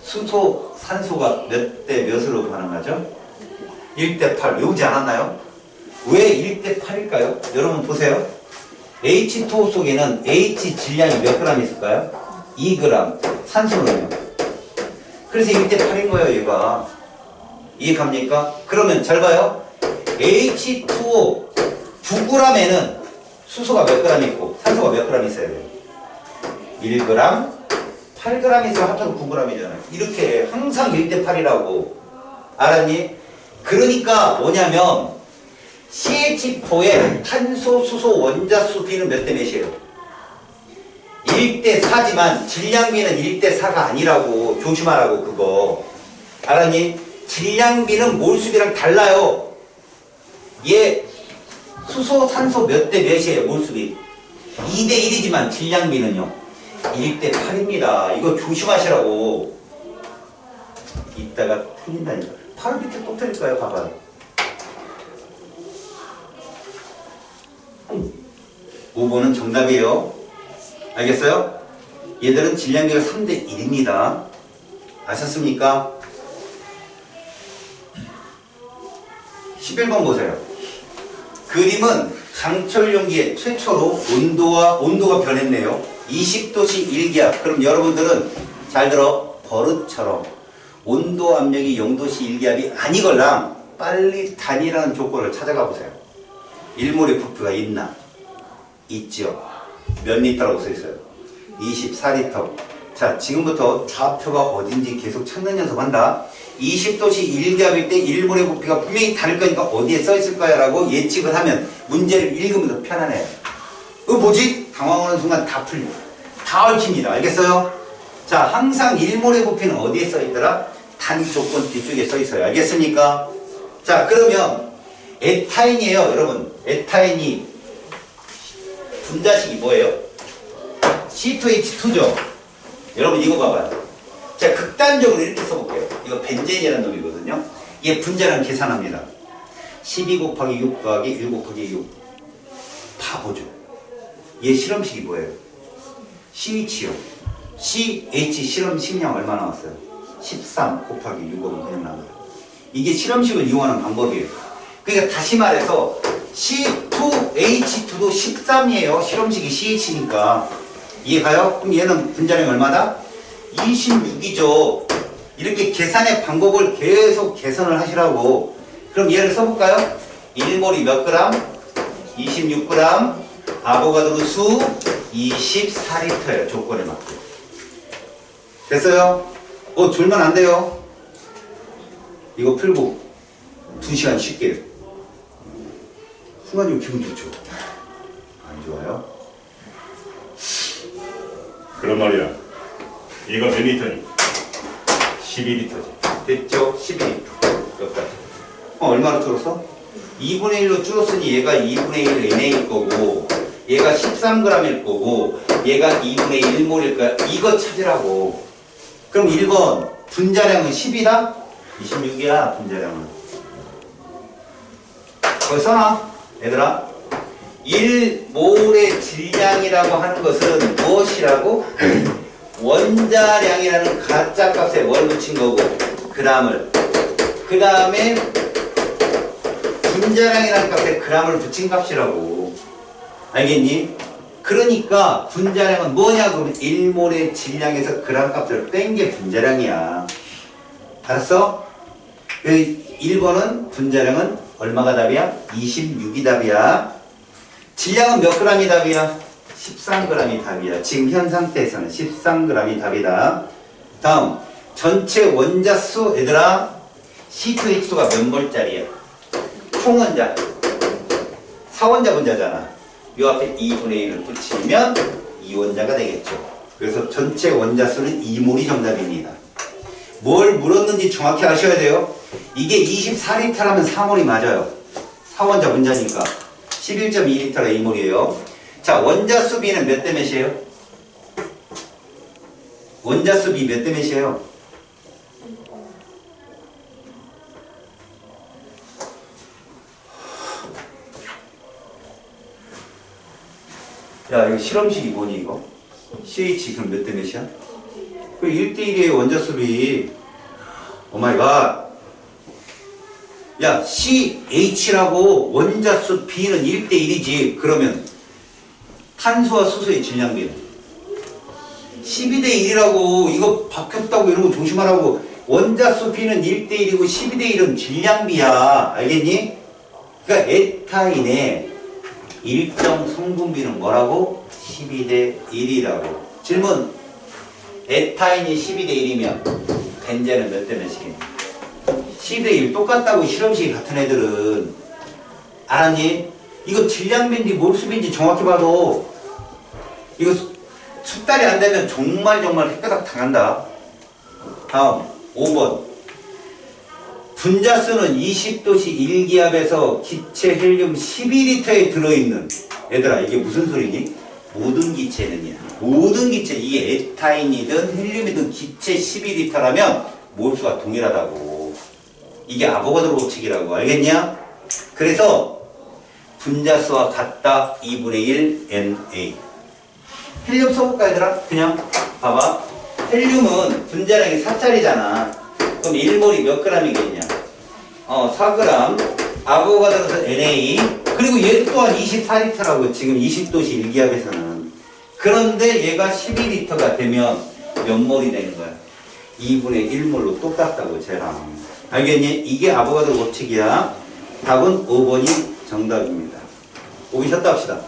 수소, 산소가 몇 대 몇으로 반응하죠? 1대 8 외우지 않았나요? 왜 1대 8일까요? 여러분 보세요. H2O 속에는 H 질량이 몇 그램 있을까요? 2g. 산소는요? 그래서 1대 8인 거예요, 얘가. 이해 갑니까? 그러면 잘 봐요. H2O 9g에는 수소가 몇 그램 있고 산소가 몇 그램 있어야 돼요? 1g, 8g 있으면 합쳐서 9g이잖아요. 이렇게 항상 1대 8이라고. 알았니? 그러니까 뭐냐면 CH4의 탄소, 수소, 원자수 비는 몇 대 몇이에요? 1대 4지만 질량비는 1대 4가 아니라고. 조심하라고 그거. 알았니? 질량비는 몰수비랑 달라요. 얘 수소, 산소 몇 대 몇이에요? 몰수비 2대 1이지만 질량비는요 1대 8입니다. 이거 조심하시라고. 이따가 틀린다니까. 바로 밑에 또 틀릴까요? 봐봐요. 5번은 정답이에요. 알겠어요? 얘들은 질량비가 3대 1입니다. 아셨습니까? 11번 보세요. 그림은 강철 용기에 최초로 온도가 변했네요. 20도씨 1기압. 그럼 여러분들은 잘 들어. 버릇처럼 온도 압력이 0도씨 일기압이 아니걸랑 빨리 단위라는 조건을 찾아가 보세요. 1몰의 부피가 있나? 있죠. 몇 리터라고 써있어요? 24리터. 자, 지금부터 좌표가 어딘지 계속 찾는 연습한다. 20도씨 일기압일 때 1몰의 부피가 분명히 다를 거니까 어디에 써있을 거야 라고 예측을 하면 문제를 읽으면서 편안해요. 뭐지? 당황하는 순간 다 풀려. 다 얽힙니다. 알겠어요? 자, 항상 1몰의 부피는 어디에 써있더라? 단위 조건 뒤쪽에 써있어요. 알겠습니까? 자, 그러면 에타인이에요. 여러분, 에타인이 분자식이 뭐예요? C2H2죠. 여러분 이거 봐봐요. 자, 극단적으로 이렇게 써볼게요. 이거 벤젠이라는 놈이거든요. 얘 분자량 계산합니다. 12 곱하기 6 더하기 1 곱하기 6. 바보죠. 얘 실험식이 뭐예요? CH요. CH 실험식량 얼마 나왔어요? 13 곱하기 6은 그냥 나와요. 이게 실험식을 이용하는 방법이에요. 그러니까 다시 말해서 C2H2도 13이에요. 실험식이 CH니까. 이해가요? 그럼 얘는 분자량이 얼마다? 26이죠. 이렇게 계산의 방법을 계속 개선을 하시라고. 그럼 얘를 써볼까요? 1몰이 몇 그램? 26g. 아보가드로 수 24리터예요. 조건에 맞게. 됐어요? 졸면 안 돼요. 이거 풀고 2시간 쉴게요. 순간적으로 기분 좋죠? 안 좋아요? 그런 말이야. 이거 몇 리터니? 12리터지. 됐죠? 12리터. 여기까지. 얼마로 줄었어? 2분의 1로 줄었으니 얘가 2분의 1 NA일 거고, 얘가 13g일 거고, 얘가 2분의 1몰일 거야. 이거 찾으라고. 그럼 1번 분자량은 10이다? 26이야 분자량은. 거기 써놔 얘들아. 1몰의 질량이라고 하는 것은 무엇이라고? 원자량이라는 가짜값에 뭘 붙인 거고 g을, 그 다음에 분자량이라는 값에 g을 붙인 값이라고. 알겠니? 그러니까 분자량은 뭐냐 그러면 1몰의 질량에서 g 값을 뺀 게 분자량이야. 알았어? 1번은 분자량은 얼마가 답이야? 26이 답이야. 질량은 몇 g이 답이야? 13g이 답이야. 지금 현 상태에서는 13g이 답이다. 다음 전체 원자수 얘들아 C2H2가 몇 몰짜리야? 총원자 4원자 분자잖아. 요 앞에 2분의 1을 붙이면 2원자가 되겠죠. 그래서 전체 원자수는 2몰이 정답입니다. 뭘 물었는지 정확히 아셔야 돼요. 이게 24리터라면 4몰이 맞아요. 4원자 분자니까 11.2리터가 2몰이에요. 자, 원자수 B는 몇 대 몇이에요? 원자수 B 몇 대 몇이에요? 야, 이거 실험식이 뭐니 이거? CH 그럼 몇 대 몇이야? 그 1대1이에요 원자수 B. 오마이갓. 야, CH라고 원자수 B는 1대1이지. 그러면 탄소와 수소의 질량비는 12대1이라고. 이거 바뀌었다고 이런 거 조심하라고. 원자수 B는 1대1이고 12대1은 질량비야. 알겠니? 그러니까 에타인의 일정 성분비는 뭐라고? 12대1이라고. 질문. 에타인이 12대1이면 벤젠은 몇 대 몇이겠니? 12대1 똑같다고. 실험식이 같은 애들은. 알았니? 이거 질량비인지 몰수비인지 정확히 봐도 이거 숙달이 안 되면 정말 헷가닥 당한다. 다음 5번 분자수는 20도씨 1기압에서 기체 헬륨 12리터에 들어있는. 얘들아 이게 무슨 소리니? 모든 기체는요. 모든 기체, 이게 에타인이든 헬륨이든 기체 12리터라면 몰수가 동일하다고. 이게 아보가드로 법칙이라고. 알겠냐? 그래서 분자수와 같다 2분의 1 Na. 헬륨 써볼까 얘들아? 그냥 봐봐. 헬륨은 분자량이 4짜리잖아. 그럼 1몰이 몇 g이겠냐? 4g. 아보가드로서 Na. 그리고 얘 또한 24리터라고. 지금 20도씨 1기압에서는. 그런데 얘가 12리터가 되면 몇 몰이 되는 거야? 2분의 1몰로 똑같다고 쟤랑. 알겠니? 이게 아보가드로 법칙이야. 답은 5번이 정답입니다. 보기 셨다 합시다.